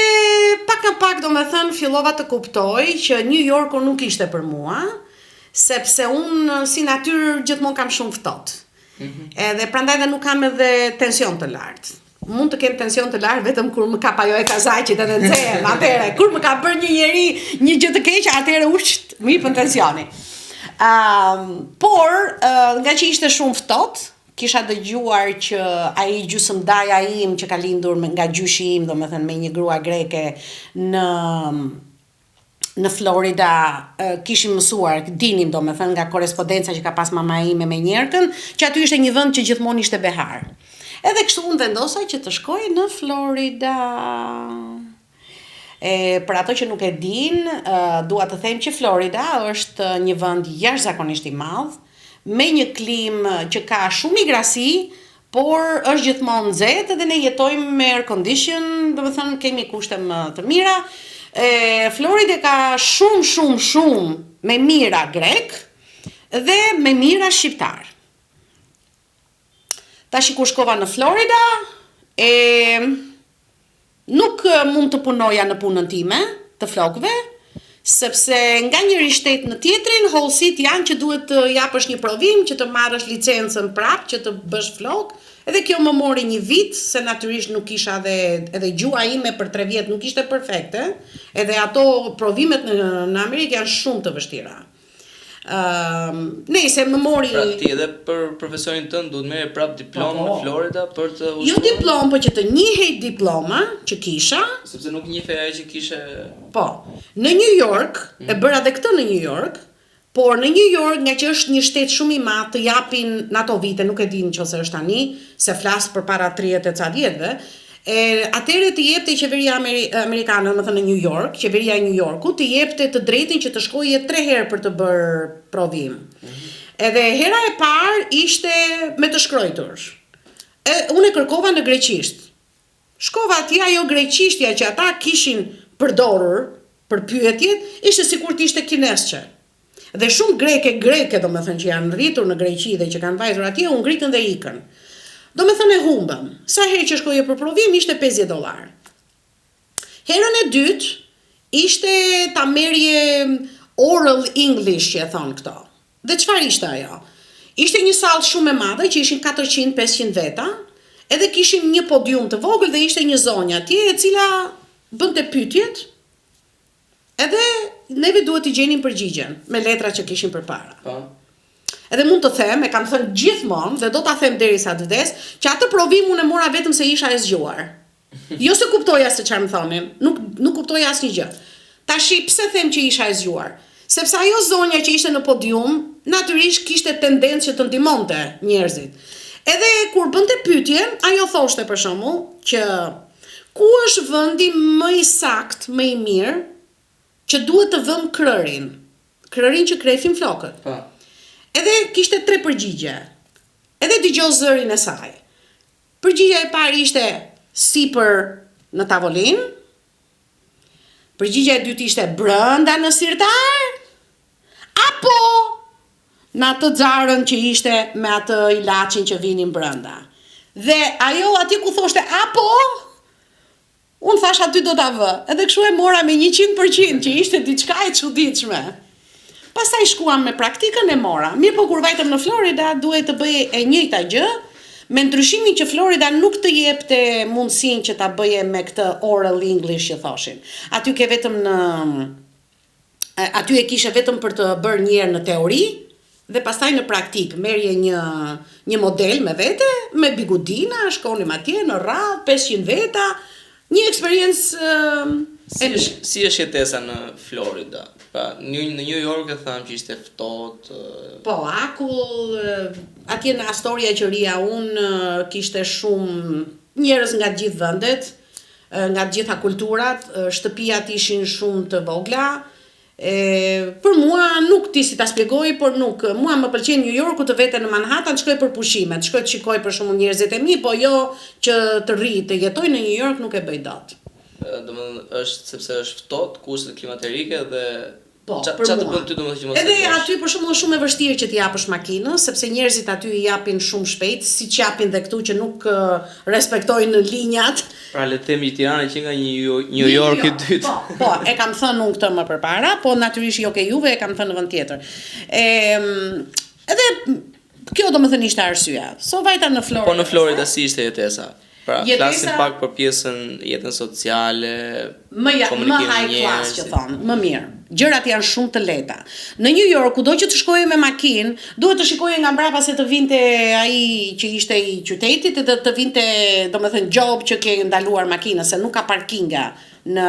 pak domethënë fillova të kuptoj që New Yorku nuk ishte për mua, sepse unë si natyrë gjithmonë kam shumë ftohtë. Edhe prandaj dhe nuk kam edhe tension të lartë. Mund të kem tension të lartë vetëm kur më kap ajo e kazaqit edhe nxehem, atëherë kur më ka bërë një njeri një gjë të keqe, atëherë më hipën tensioni. Por nga që ishte shumë ftohtë, kisha dëgjuar që ai gjysmëdaja im që ka lindur nga gjyshi im, domethënë me një grua greke në Florida, kishim mësuar, dinim domethënë nga korrespondenca që ka pas mama ime me njerëtën, që aty ishte një vend që gjithmonë ishte behar. Edhe kështu unë vendosa që të shkoj në Florida. Për ato që nuk e din, dua të them që Florida është një vend jashtëzakonisht i madh, me një klimë që ka shumë migrasi, por është gjithmonë nxehtë dhe ne jetojmë me air condition, domethënë kemi kushte më të mira. Florida ka shumë me mira grek dhe me mira shqiptar. Tash kur shkova në Florida, nuk mund të punoja në punën time të flokëve, sepse nga njëri shtet në tjetrin, hollësit janë që duhet të japësh një provim, që të marrësh licencën prap, që të bësh flok. Edhe kjo më mori një vit, se natyrisht nuk isha edhe gjua ime për 3 vjet nuk ishte perfekte, edhe ato provimet në Amerikë janë shumë të vështira. Nëse më mori... Pra ti edhe për profesorin tënd duhet merr prap diplomë në Florida për të ushtuar. Jo diplomë, por që të njihej diploma që kisha, sepse nuk njihej ajo që kishe. Po. Në New York, e bëra edhe këtë në New York, por në New York, nga që është një shtet shumë i madh, të japin në ato vite, nuk e di nëse është tani, se flas përpara 30 e ca vjetëve, atëherë të jepte qeveria amerikane, domethënë në New York, qeveria e New Yorkut të jepte të drejtin që të shkoje 3 herë për të bërë provim. Edhe hera e parë ishte me të shkruar. Unë e kërkova në greqisht. Shkova atje, ajo greqishtja që ata kishin përdorur për pyetjet, ishte sikur të ishte kinesçe. Dhe shumë greke domethënë që janë rritur në Greqi dhe që kanë vajtur atje, u ngritën dhe ikën. Domethënë e humbëm. Sa herë që shkoje për provim ishte $50. Herën e dytë ishte ta merje oral English që e thonë këto. Dhe çfarë ishte ajo? Ishte një sallë shumë e madhe që ishin 400-500 veta, edhe kishim një podium të vogël dhe ishte një zonjë atje e cila bënte pyetjet. Edhe neve duhet t'i gjenim përgjigjen me letra që kishim përpara. Po. Edhe mund të them, e kam thënë gjithmonë dhe do ta them derisa të vdes, që atë provim unë e mora vetëm se isha e zgjuar. Jo se kuptoja se çfarë më thonin, nuk kuptoja asnjë gjë. Tashi pse them që isha e zgjuar? Sepse ajo zonja që ishte në podium, natyrisht kishte tendencë që të ndihmonte njerëzit. Edhe kur bënte pyetjen, ajo thoshte për shembull që ku është vendi më i saktë, më i mirë që duhet të vëm krërin që krefin flokët. Po. Edhe kishte 3 përgjigje. Edhe dëgjoj zërin e saj. Përgjigja e parë ishte sipër në tavolinë. Përgjigja e dytë ishte brenda në sirtar. Apo në atë xarën që ishte me atë ilaçin që vinin brenda. Dhe ajo aty ku thoshte apo, unë thash aty do ta vë. Edhe kështu e mora me 100% që ishte diçka e çuditshme. Pastaj shkuam me praktikën e mora. Mirë po kur vajtëm në Florida duhet të bëje e njëjta gjë, me ndryshimin që Florida nuk të jepte mundësinë që ta bëje me këtë oral English që thoshin. Aty ke vetëm aty e kishe vetëm për të bërë një herë në teori dhe pastaj në praktik merrje një model me vete, me bigudina, shkonim atje në radhë 500 veta, një eksperiencë Si është jetesa në Florida? Pra, në New York e thamë që ishte ftohtë. Po, akull, atje në Astoria që rija unë kishte shumë njerëz nga të gjithë vendet, nga të gjitha kulturat, shtëpijat ishin shumë të vogla. Për mua nuk ti si ta shpjegoj, por nuk. Mua më pëlqen New Yorku të vete në Manhattan, shkoj për pushime, shkoj të shikoj për shembull njerëzit e mi, po jo që të rri, të jetoj në New York nuk e bëj dot. Domethënë është sepse është ftohtë, kushtet klimaterike dhe Po, çfarë të bën ty domethënë që mos edhe aty për shembull është shumë e vështirë që t'i japësh makinën, sepse njerëzit aty i japin shumë shpejt, siç japin dhe këtu që nuk respektojnë linjat. Pra le të themi Tirana që nga New York i dytë. Po, e kam thënë unë këtë më përpara, po natyrisht jo ke juve, e kam thënë në vend tjetër. Edhe kjo domethënë ishte arsyeja. So vajta në Florida. Po në Florida si ishte jetesa? Pra, flasim Jetesa- pak për pjesën jetën sociale, Më high class që thonë, më mirë. Gjërat janë shumë të lehta. Në New York, kudo që të shkoje me makinë, duhet të shikoje nga mbrapa se të vinte ai që ishte i qytetit dhe të vinte, domethënë, job që ke ndaluar makinën, se nuk ka parkinga në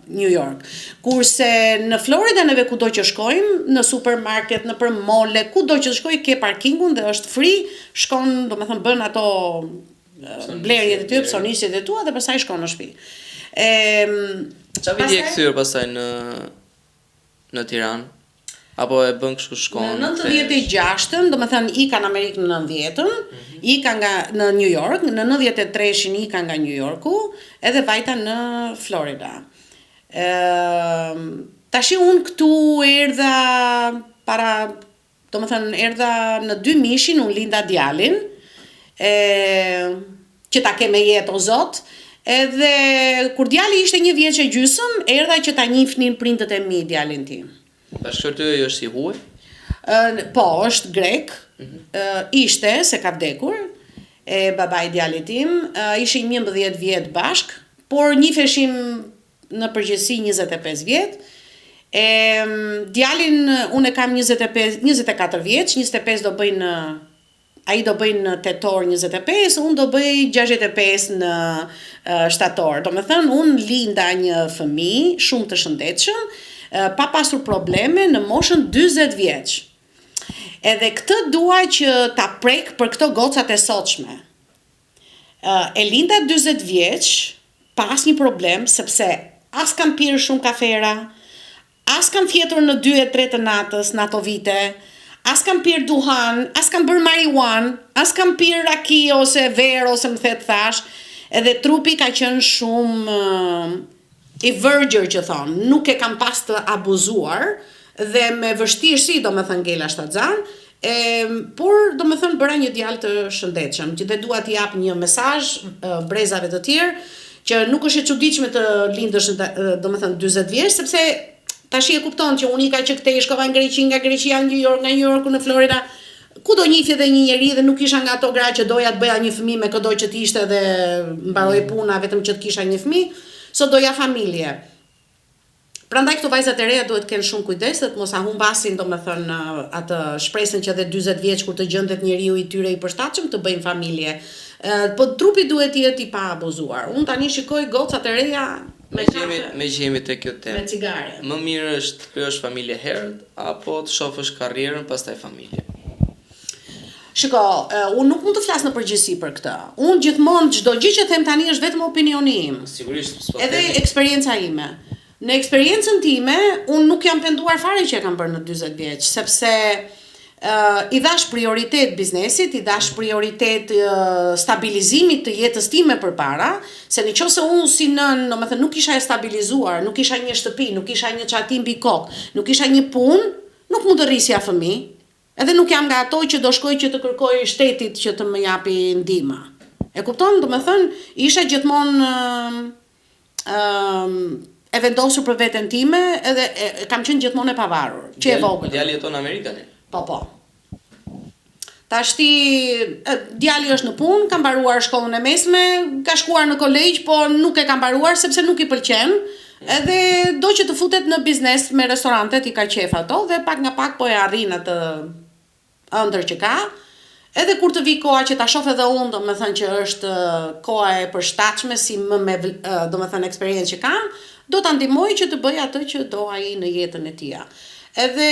New York. Kurse në Florida neve kudo që shkojmë, në supermarket, në për mole, kudo që shkoj ke parkingun dhe është free, shkon, domethënë bën ato blerjet e ty, psonisjet e tua dhe pastaj shkon në shtëpi. Çfarë viti e kthyer pastaj në Tiranë? Apo e bën kështu shkon? Në 96-ën, domethënë ika në Amerikë në 90-ën, ika në New York, në 93-shin ika nga New Yorku, edhe vajta në Florida. Tashi unë këtu erdha erdha në 2000-shin, unë linda djalin, që ta ke me jetë o zot, edhe kur djali ishte 1 vjeç e gjysmë, erdha që ta njihnin prindët e mi djalin tim. Bashkëshortëja është si huaj? Po, është grek, ishte se ka vdekur, babai djalit tim, ishin 11 vjet bashk, por njiheshim në përgjithësi 25 vjet. Djalin unë kam 24 vjeç, 25 do bëjnë ai do bëjnë në tetor 25, unë do bëj 65 në shtator. Domethënë unë linda një fëmijë shumë të shëndetshëm, pa pasur probleme në moshën 40 vjeç. Edhe këtë dua që ta prek për këto gocat e sotshme. E linda 40 vjeç, pa asnjë problem, sepse as kam pirë shumë kafera, as kam fjetur në 2 e 3 të natës në ato vite, as kam pirë duhan, as kam bërë marijuan, as kam pirë raki ose verë ose më thet thash, edhe trupi ka qenë shumë i vërgjër që thonë, nuk e kam pas të abuzuar dhe me vështirësi, domethënë Gela Shtatzan, por domethënë bëra një djalë të shëndetshëm, që dhe dua t'i jap një mesazh brezave të tjerë që nuk është e çuditshme të lindësh domethënë 40 vjeç, sepse tash e kupton që unika që këtej shkova në Greqi, nga Greqia në New York, nga New Yorku në Florida, ku do njihje dhe një njeri dhe nuk isha nga ato gra që doja të bëja një fëmijë me këdo që t'ishte dhe mbaroj puna vetëm që të kisha një fëmijë, sot doja familje. Prandaj këto vajzat e reja duhet të kenë shumë kujdes, të mos humbasin domethënë atë shpresën që edhe 40 vjeç kur të gjendet njeriu i tyre i përshtatshëm të bëjnë familje. Po trupi duhet të jetë i pa abuzuar. Unë tani shikoj gocat e reja me që jemi te kjo temë. Me cigare. Më mirë është të krijosh familje herët apo të shohësh karrierën pastaj familje. Shiko, unë nuk mund të flas në përgjithësi për këtë. Unë gjithmonë çdo gjë që them tani është vetëm opinioni im. Sigurisht, edhe eksperjenca ime. Në eksperiencën time, unë nuk jam penduar fare që e kam bërë në 40 vjeç, sepse i dhash prioritet biznesit, i dhash prioritet stabilizimit të jetës time përpara, se nëse unë si nën, domethënë nuk isha e stabilizuar, nuk isha një shtëpi, nuk isha një çatim mbi kokë, nuk isha një punë, nuk mund të rrisja fëmijë. Edhe nuk jam nga ato që do shkoj që të kërkoj shtetit që të më japi ndihmë. E kupton? Domethënë, isha gjithmonë e vendosur për veten time edhe kam qenë gjithmonë e pavarur, që e vogël. Djali jeton në Amerikën? Po. Tashti djali është në punë, ka mbaruar shkollën e mesme, ka shkuar në kolegj, po nuk e ka mbaruar sepse nuk i pëlqen. Edhe do që të futet në biznes me restorantet, i ka qef ato dhe pak nga pak po e arrin atë ëndër që ka. Edhe kur të vi koha që ta shoh edhe unë, domethënë që është koha e përshtatshme si më me domethënë eksperiencë që kam, do ta ndihmoj që të bëj atë që do ai në jetën e tij. Edhe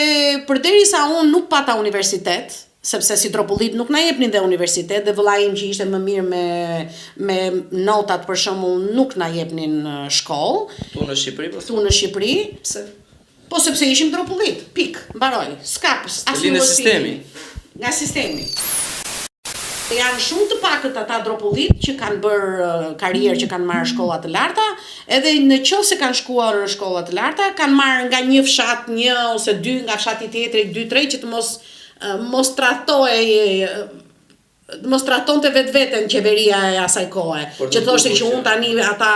përderisa unë nuk pata universitet, sepse si tropullit nuk na jepnin dhe universitet, dhe vëllai im që ishte më mirë me notat për shembull nuk na jepnin shkollë. Tu në Shqipëri po? Tu në Shqipëri. Pse? Po sepse ishim tropullit, pik, mbaroj. S'ka asnjë sistemi. Nga sistemi. Janë shumë të pakët ata dropullit që kanë bërë karrierë, që kanë marrë shkolla të larta, edhe në qoftë se kanë shkuar në shkolla të larta, kanë marrë nga një fshat, një ose dy nga fshati tjetri, 2-3 që të mos tratonte vetveten qeveria e asaj kohe. Që thoshte që unë tani ata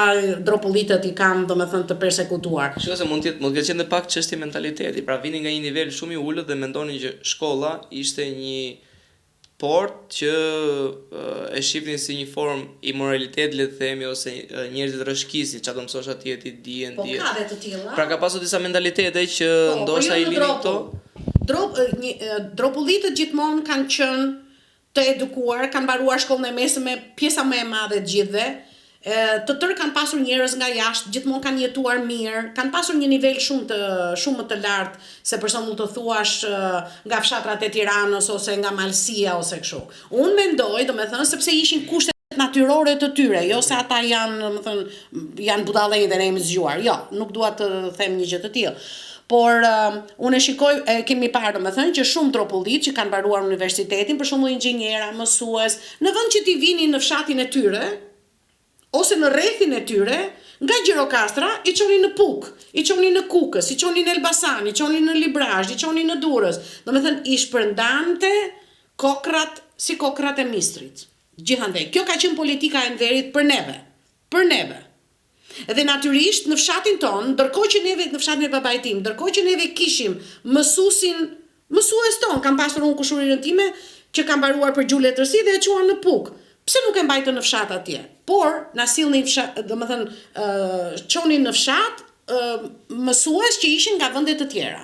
dropullitët i kam domethënë të persekutuar. Shikoj se mund të qenë pak çështje mentaliteti. Pra vini nga një nivel shumë i ulët dhe mendonin që shkolla ishte një port që e shifnin si një formë immoralitet, le të themi, ose njerëzit rrëshqisin, çfarë do mësosh atje ti dihen. Po ka dhe të tilla. Pra ka pasur disa mentalitete që ndoshta i linin këto. Dropullitët gjithmonë kanë qenë të edukuar, kanë mbaruar shkollën e mesme, pjesa më e madhe të gjithëve. Të tërë kanë pasur njerëz nga jashtë, gjithmonë kanë jetuar mirë, kanë pasur një nivel shumë më të lartë se për shembull të thuash nga fshatrat e Tiranës ose nga Malësia ose kështu. Unë mendoj, domethënë, sepse ishin kushtet natyrore të tyre, jo se ata janë, domethënë, janë budallë dhe ne jemi zgjuar. Jo, nuk dua të them një gjë të tillë. Por unë e shikoj, kemi parë domethënë që shumë dropullit që kanë mbaruar universitetin, për shembull inxhiniera, mësues, në vend që t'i vinin në fshatin e tyre, ose në rrethin e tyre, nga Gjirokastra i çonin në Puk, i çonin në Kukës, i çonin në Elbasan, i çonin në Librazh, i çonin në Durrës. Domethënë i shpërndante kokrat si kokrat e mistrit. Gjithandaj, kjo ka qenë politika e Enverit për neve. Për neve. Edhe natyrisht në fshatin ton, ndërkohë që neve në fshatin e babait tim, ndërkohë që neve kishim mësues ton, kam pasur unë kushurinë time që kam mbaruar për gjuhë letërsi dhe e quan në Puk. Pse nuk e mbajtën në fshat atje? Por na sillnin çonin në fshat mësues që ishin nga vende të tjera.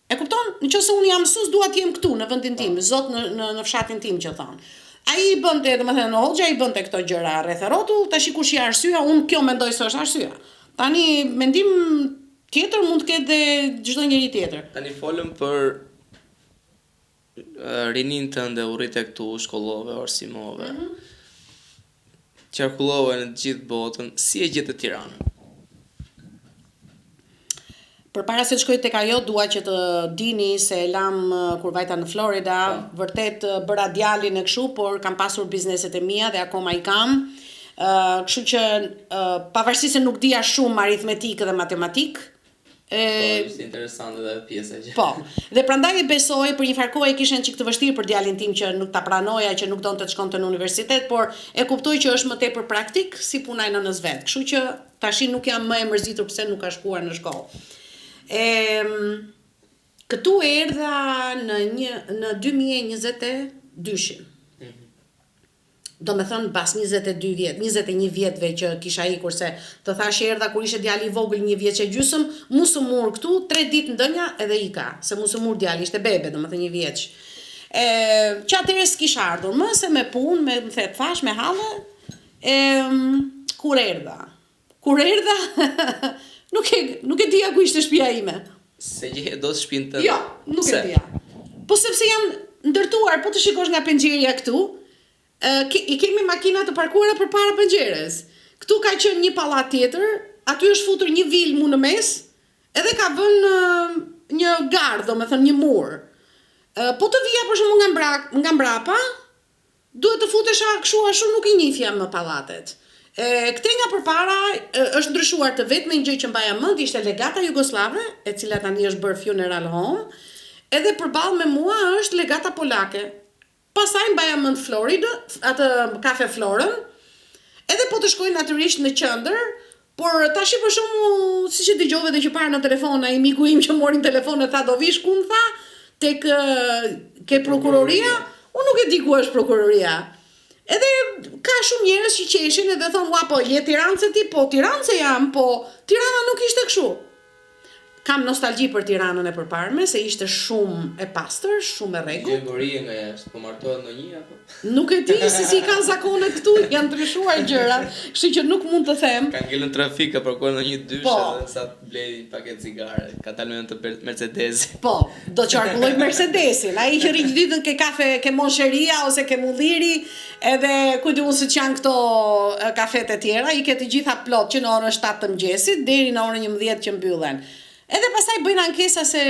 E kupton? Nëse unë jam mësues, dua të jem këtu në vendin tim, zot në fshatin tim që thon. Ai bënte, domethënë Hoxha i bënte këto gjëra rreth rrotull, tash kush i arsyeja, unë kjo mendoj se është arsyeja. Tani mendim tjetër mund të ketë dhe çdo njeri tjetër. Tani folëm për rinin tënde u rrite këtu, shkollove, arsimove, qarkullove në gjithë botën, si e gjetë Tiranën? Përpara se të shkoj tek ajo, dua që të dini se lam kur vajta në Florida, vërtet bëra djalin e kështu, por kam pasur bizneset e mia dhe akoma i kam. Kështu që pavarësisht se nuk dija shumë aritmetikë dhe matematikë, ishte interesante edhe pjesa që. Po. Dhe prandaj e besoj për një farë kohë kishte çik të vështirë për djalin tim që nuk ta pranoja, që nuk donte të shkonte në universitet, por e kuptoj që është më tepër praktik si puna e nënës vet. Kështu që tash nuk jam më e mërzitur pse nuk ka shkuar në shkollë. Këtu erdha në 2022. Do me thënë pas 21 vjetëve që kisha ikur, se të thash erdha kur ishe djali i vogël 1 vjeç e gjysmë, musë mur këtu, 3 ditë ndënja edhe ika, se musë mur djali, ishte bebe, do me thënë 1 vjeç. Që atëherë s'kisha ardhur më, se me punë, me më the thash, me hallë, kur erdha, nuk e dija ku ishte shtëpia ime. Se je do të shtëpinë tënde. Jo, nuk e dija. Po sepse janë ndërtuar, po të shikosh nga penxheria këtu, i kemi makina të parkuara përpara penxheres. Këtu ka qenë një pallat tjetër, aty është futur një vilë në mes, edhe ka vënë një gardh, domethënë një mur. Po të vija për shembull nga mbrapa, duhet të futesha kështu ashtu, nuk i njihja më pallatet. Këtë nga përpara është ndryshuar të vetme një gjë që mbaja mend, ishte legata jugoslave, e cila tani është bërë funeral home, edhe përballë me mua është legata polake. Pastaj mbaja mend Florida, atë kafe Florën, edhe po të shkoj natyrisht në qendër, por tash për shkakun siç e dëgjova edhe që parë në telefon ai miku im që mori në telefon e tha do vish ku më tha tek ke prokuroria, unë nuk e di ku është prokuroria. Edhe ka shumë njerëz që qeshin edhe thon ua po je Tiranë ti, po Tiranë jam, po Tirana nuk ishte kështu. Kam nostalgji për Tiranën e përparme, se ishte shumë e pastër, shumë e rregullt. Gjegorie nga jashtë, po martohet ndonjë apo? Nuk e di se si kanë zakonet këtu, janë ndryshuar gjërat, kështu që nuk mund të them. Ka ngelën trafik, ka parkuar ndonjë dysh edhe sa blej paketë cigare, ka dalë me të Mercedesi. Po, do qarkulloj Mercedesin, ai që rri ditën ke kafe, ke Monsheria ose ke Mulliri, edhe ku diun se janë këto kafet e tjera, i ke të gjitha plot që në orën 7 të mëngjesit deri në orën 11 që mbyllen. Edhe pastaj bëjnë ankesa se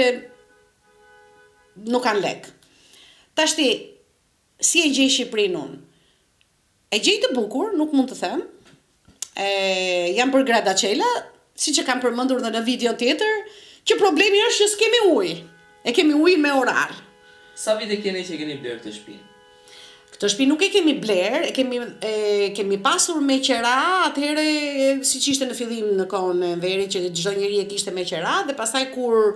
nuk kanë lek. Tashti, si e gjej Shqipërinë unë? E gjej të bukur, nuk mund të them. Jam për Gradacella, siç e kam përmendur edhe në video tjetër, që problemi është që s'kemi ujë. E kemi ujë me orar. Sa vite keni që keni bler këtë shtëpi? Këtë shtëpi nuk e kemi bler, kemi pasur me qera, atëherë siç ishte në fillim në kohën e Enverit që çdo njeri e kishte me qera, dhe pastaj kur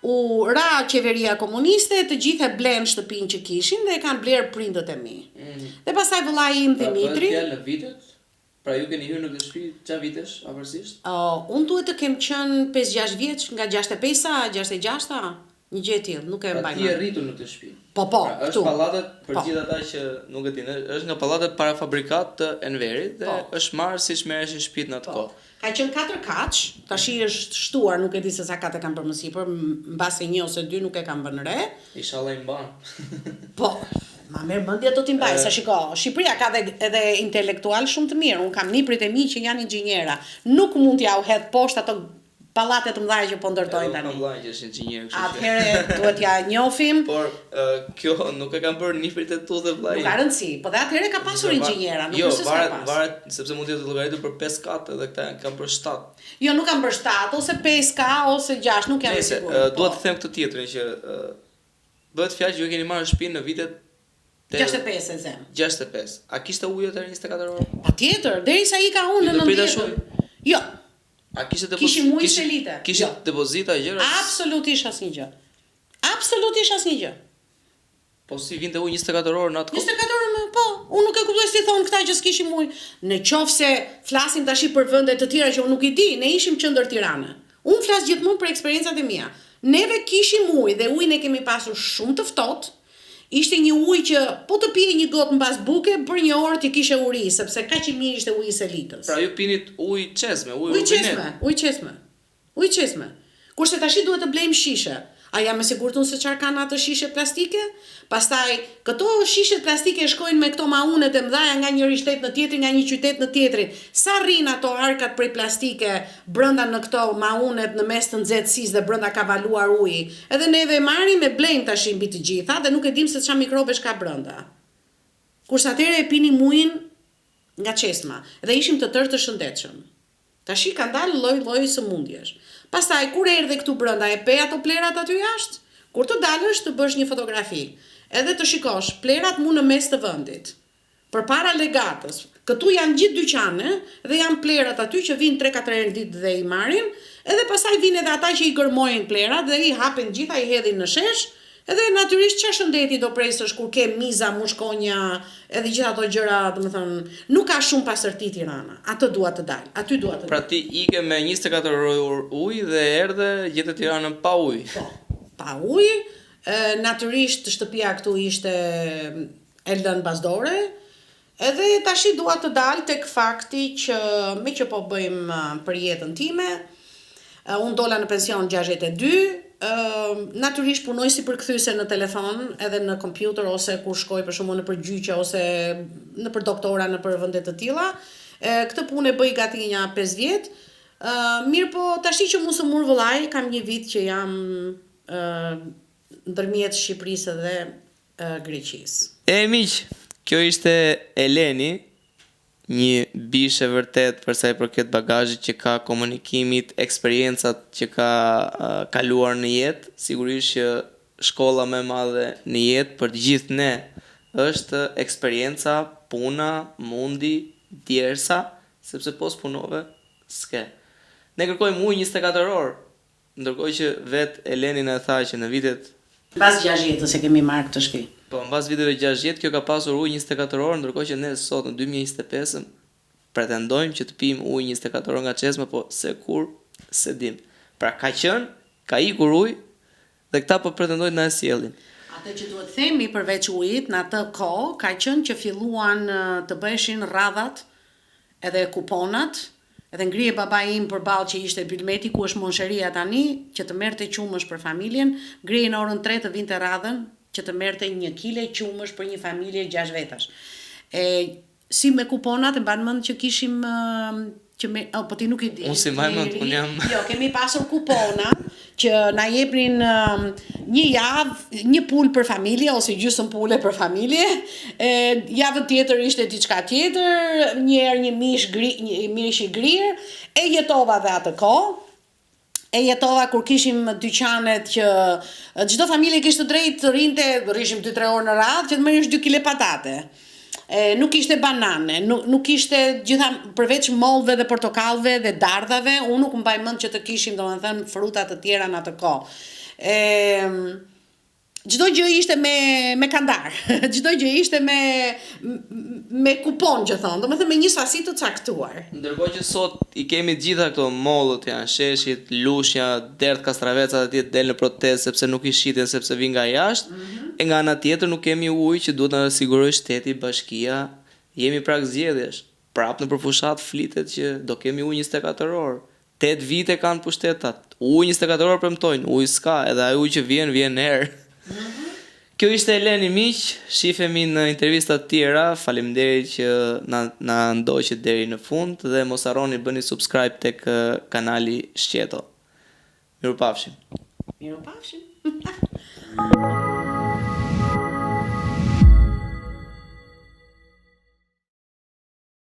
u ra qeveria komuniste, të gjithë e blen shtëpinë që kishin dhe e kanë bler prindët e mi. Dhe pastaj vëllai im Dimitri. Pra, në vitet? Pra ju keni hyrë në këtë shtëpi çfarë vitesh afërsisht? Unë duhet të kem qenë 5-6 vjeç, nga 65-a, 66-a. Një gjë e tillë, nuk e mbaj mend. Ti je rritur në këtë shtëpi. Po, pra, këtu. Është pallatet për gjithë ata që nuk e dinë, është nga pallatet parafabrikat të Enverit dhe është marrë siç merreshin shtëpitë në atë kohë. Ka qenë 4 kaç, tash është shtuar, nuk e di se sa katë kanë për më sipër, mbase 1 ose 2 nuk e kanë vënë re. Inshallah i mban. Po, ma merr mendje do t'i mbaj, sa shiko, Shqipëria ka edhe intelektual shumë të mirë. Un kam niprit e mi që janë inxhiniera. Nuk mund t'ja u hedh poshtë ato pallatet të mëdha që po ndërtojnë tani. Kam vllai që është inxhinier, kështu që. Atëherë duhet ja njohim. Por kjo nuk e kanë bërë nifrit e tu dhe vllai. Nuk ka rëndësi, po dhe atëherë ka pasur inxhiniera, nuk është se s'ka pas. Varet sepse mund të jetë llogaritur për 5 katë edhe këta kanë bërë 7. Jo, nuk kanë bërë 7 ose 5 ka ose 6, nuk jam e sigurt. Dua të them këtë tjetrin që bëhet fjalë që ju keni marrë shtëpinë në vitet 65 e zem. 65. A kishte ujë atëherë 24 orë? Patjetër, derisa ika unë në 90. Jo. A kishim ujë selite? Kishit depozita gjëra? Absolutisht asnjë gjë. Absolutisht asnjë gjë. Po si vinte ujë 24 orë në atë kohë? 24 orë, po. Unë nuk e kuptoj si thon këta që s'kishim ujë. Në qoftë se flasim tash për vende të tjera që unë nuk i di, ne ishim qendër Tirane. Unë flas gjithmonë për eksperiencat e mia. Neve kishim ujë dhe ujin e kemi pasur shumë të ftohtë. Ishte një ujë që po të pije një gotë mbas buke për 1 orë ti kishe uri, sepse kaq i mirë ishte uji i selitës. Pra ju pinit ujë çesme, ujë çesme. Kurse tash duhet të blejmë shishe. A jam e sigurt unë se çfarë kanë ato shishe plastike? Pastaj këto shishe plastike shkojnë me këto maunet e mëdha nga njëri shtet në tjetrin, nga një qytet në tjetrin. Sa rrin ato arkat prej plastike brenda në këto maunet në mes të nxehtësisë dhe brenda ka valuar uji. Edhe neve marrim e blejmë tash mbi të gjitha dhe nuk e dim se çfarë mikrobesh ka brenda. Kurse atëherë e pinim ujin nga çesma dhe ishim të tërë të shëndetshëm. Tashi ka dalë lloj-lloj sëmundjesh. Pastaj kur erdhe këtu brenda e pe ato plerat aty jashtë, kur të dalësh të bësh një fotografi, edhe të shikosh plerat mu në mes të vendit. Përpara legatës. Këtu janë gjithë dyqane dhe janë plerat aty që vinë 3-4 herë në ditë dhe i marrin, edhe pastaj vinë edhe ata që i gërmojnë plerat dhe i hapin gjitha, i hedhin në shesh, edhe natyrisht çfarë shëndeti do presësh kur ke miza, mushkonja, edhe gjitha ato gjëra, domethënë, nuk ka shumë pastërti Tirana. Atë dua të dalë, aty dua të dalë. Pra ti ike me 24 orë ujë dhe erdhe gjetë Tiranën pa ujë. Po, pa ujë. Natyrisht shtëpia këtu ishte e lënë bazdore. Edhe tashi dua të dalë tek fakti që me që po bëjmë për jetën time, unë dola në pension 62, natyrisht punoj si përkthyese në telefon, edhe në kompjuter ose kur shkoj për shembull në përgjyqje ose në për doktora në për vende të tilla. Këtë punë e bëj gati një 5 vjet. Mirë po tashi që mu së mur vëllai, kam një vit që jam ndërmjet Shqipërisë dhe Greqisë. Miq, kjo ishte Eleni, një bishe vërtet për sa i përket bagazhit që ka, komunikimit, eksperiencat që ka kaluar në jetë. Sigurisht që shkolla më e madhe në jetë për të gjithë ne është eksperienca, puna, mundi, djersa, sepse pos punove s'ke. Ne kërkojmë ujë 24 orë, ndërkohë që vet Eleni na tha që në vitet Pas 60 se kemi marrë këtë shtëpi. Po, mbas viteve 60 kjo ka pasur ujë 24 orë, ndërkohë që ne sot në 2025 pretendojmë që të pijmë ujë 24 orë nga çesma, po se kur, se dim. Pra ka qenë, ka ikur ujë dhe këta po pretendojnë na e sjellin. Atë që duhet themi përveç ujit, në atë kohë ka qenë që filluan të bëheshin radhat edhe kuponat, edhe ngrije baba im përballë që ishte Bylmeti, ku është Monsheria tani, që të merrte qumësh për familjen, ngrije në orën 3 të vinte radhën që të merrte 1 kile qumësh për një familje 6 vetash. Si me kuponat, e mban mend që kishim po ti nuk e di. Unë si mbaj mend, unë jam. Jo, kemi pasur kupona që na jepnin një javë, një pul për familje ose gjysmë pule për familje. Javën tjetër ishte diçka tjetër, një herë një mish i grirë, e jetova dhe atë kohë. E jetova kur kishim dyqanet që çdo familje kishte drejt të rinte, rrishim 2-3 orë në radhë që të merresh 2 kile patate. Nuk ishte banane, nuk ishte gjitha përveç mollëve dhe portokallëve dhe dardhave, unë nuk mbaj mend që të kishim domethënë fruta të tjera në atë kohë. Çdo gjë ishte me kandar, çdo gjë ishte me kupon që thon, domethënë me një sasi të caktuar. Ndërkohë që sot i kemi gjitha këto mollët, janë sheshit, lushja, dert, kastravecat e del në protestë sepse nuk i shiten sepse vijnë nga jashtë. E nga ana tjetër nuk kemi ujë që duhet na sigurojë shteti, bashkia, jemi prak zgjedhjesh. Prap në përfushat flitet që do kemi ujë 24 orë. 8 vite kanë pushtetat. Ujë 24 orë premtojnë, ujë s'ka, edhe ai ujë që vjen herë. Kjo ishte Eleni miq, shifemi në intervista të tjera. Faleminderit që na ndoqët deri në fund dhe mos harroni bëni subscribe tek kanali Shqeto. Mirupafshim. Mirupafshim.